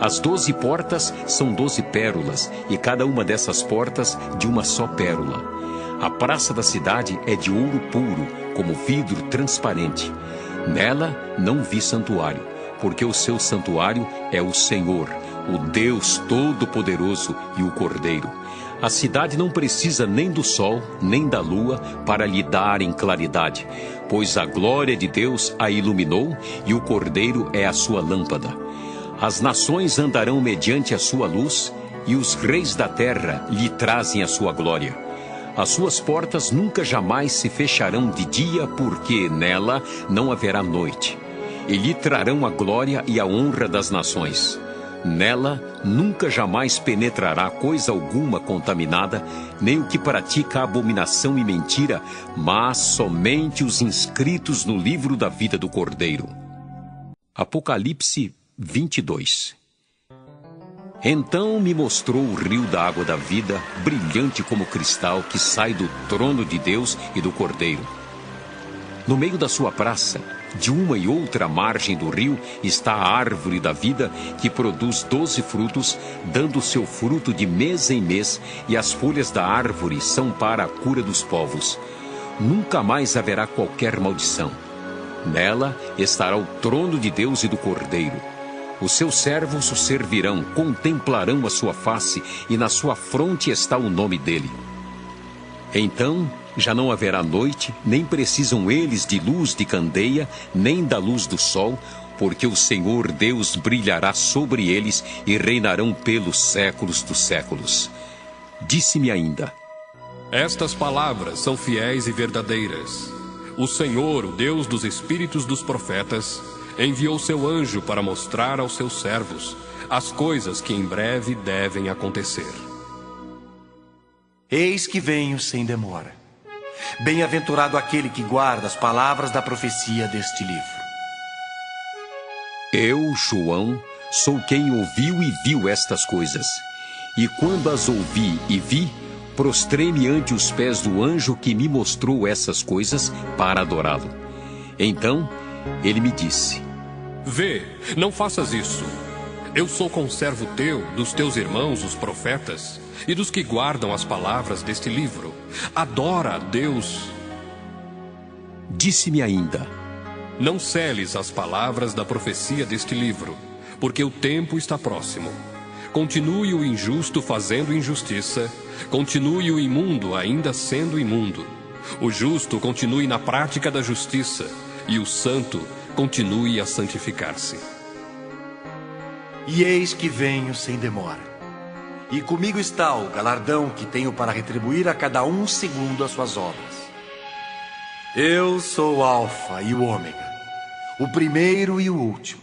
As 12 portas são 12 pérolas, e cada uma dessas portas de uma só pérola. A praça da cidade é de ouro puro, como vidro transparente. Nela não vi santuário, porque o seu santuário é o Senhor, o Deus Todo-Poderoso e o Cordeiro. A cidade não precisa nem do sol, nem da lua, para lhe darem claridade, pois a glória de Deus a iluminou e o Cordeiro é a sua lâmpada. As nações andarão mediante a sua luz, e os reis da terra lhe trazem a sua glória. As suas portas nunca jamais se fecharão de dia, porque nela não haverá noite. E lhe trarão a glória e a honra das nações. Nela nunca jamais penetrará coisa alguma contaminada, nem o que pratica abominação e mentira, mas somente os inscritos no livro da vida do Cordeiro. Apocalipse 22. Então me mostrou o rio da água da vida, brilhante como cristal, que sai do trono de Deus e do Cordeiro. No meio da sua praça De uma e outra margem do rio está a árvore da vida, que produz 12 frutos, dando seu fruto de mês em mês, e as folhas da árvore são para a cura dos povos. Nunca mais haverá qualquer maldição. Nela estará o trono de Deus e do Cordeiro. Os seus servos o servirão, contemplarão a sua face, e na sua fronte está o nome dele. Então já não haverá noite, nem precisam eles de luz de candeia, nem da luz do sol, porque o Senhor Deus brilhará sobre eles e reinarão pelos séculos dos séculos. Disse-me ainda: Estas palavras são fiéis e verdadeiras. O Senhor, o Deus dos espíritos dos profetas, enviou seu anjo para mostrar aos seus servos as coisas que em breve devem acontecer. Eis que venho sem demora. Bem-aventurado aquele que guarda as palavras da profecia deste livro. Eu, João, sou quem ouviu e viu estas coisas. E quando as ouvi e vi, prostrei-me ante os pés do anjo que me mostrou essas coisas para adorá-lo. Então ele me disse: Vê, não faças isso. Eu sou conservo teu, dos teus irmãos, os profetas, e dos que guardam as palavras deste livro. Adora a Deus. Disse-me ainda: Não celes as palavras da profecia deste livro, porque o tempo está próximo. Continue o injusto fazendo injustiça, continue o imundo ainda sendo imundo. O justo continue na prática da justiça, e o santo continue a santificar-se. E eis que venho sem demora. E comigo está o galardão que tenho para retribuir a cada um segundo as suas obras. Eu sou o Alfa e o Ômega, o primeiro e o último,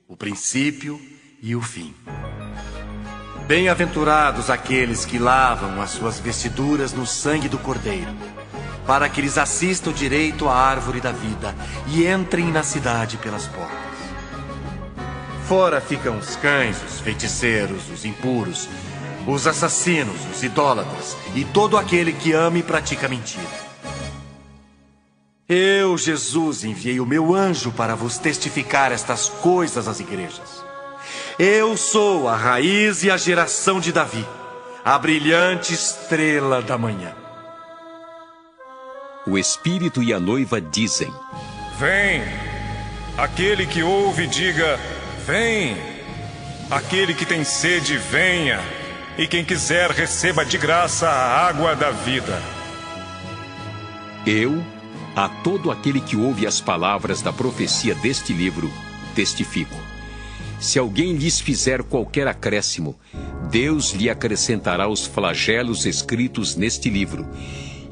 o princípio e o fim. Bem-aventurados aqueles que lavam as suas vestiduras no sangue do Cordeiro, para que lhes assista o direito à árvore da vida e entrem na cidade pelas portas. Fora ficam os cães, os feiticeiros, os impuros, os assassinos, os idólatras e todo aquele que ama e pratica mentira. Eu, Jesus, enviei o meu anjo para vos testificar estas coisas às igrejas. Eu sou a raiz e a geração de Davi, a brilhante estrela da manhã. O Espírito e a noiva dizem: Vem! Aquele que ouve, diga: Vem! Aquele que tem sede, venha! E quem quiser, receba de graça a água da vida. Eu, a todo aquele que ouve as palavras da profecia deste livro, testifico. Se alguém lhes fizer qualquer acréscimo, Deus lhe acrescentará os flagelos escritos neste livro.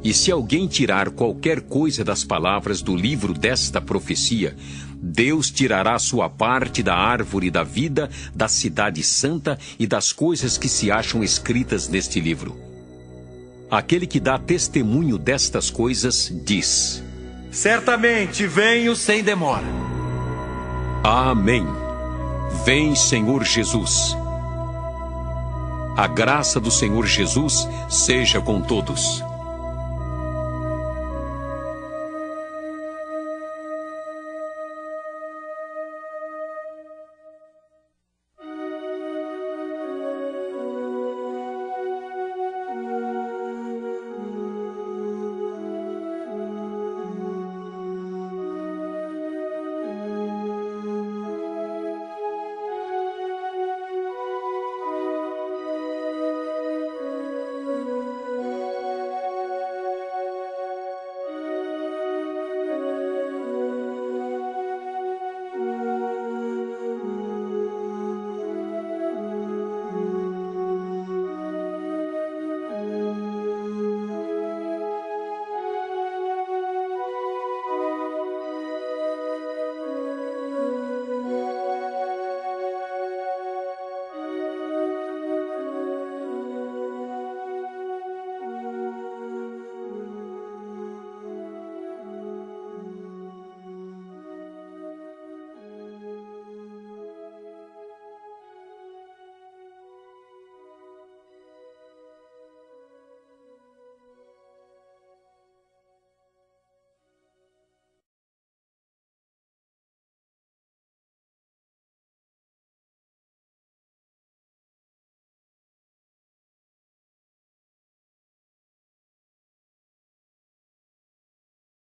E se alguém tirar qualquer coisa das palavras do livro desta profecia, Deus tirará a sua parte da árvore da vida, da cidade santa e das coisas que se acham escritas neste livro. Aquele que dá testemunho destas coisas diz: Certamente venho sem demora. Amém. Vem, Senhor Jesus. A graça do Senhor Jesus seja com todos.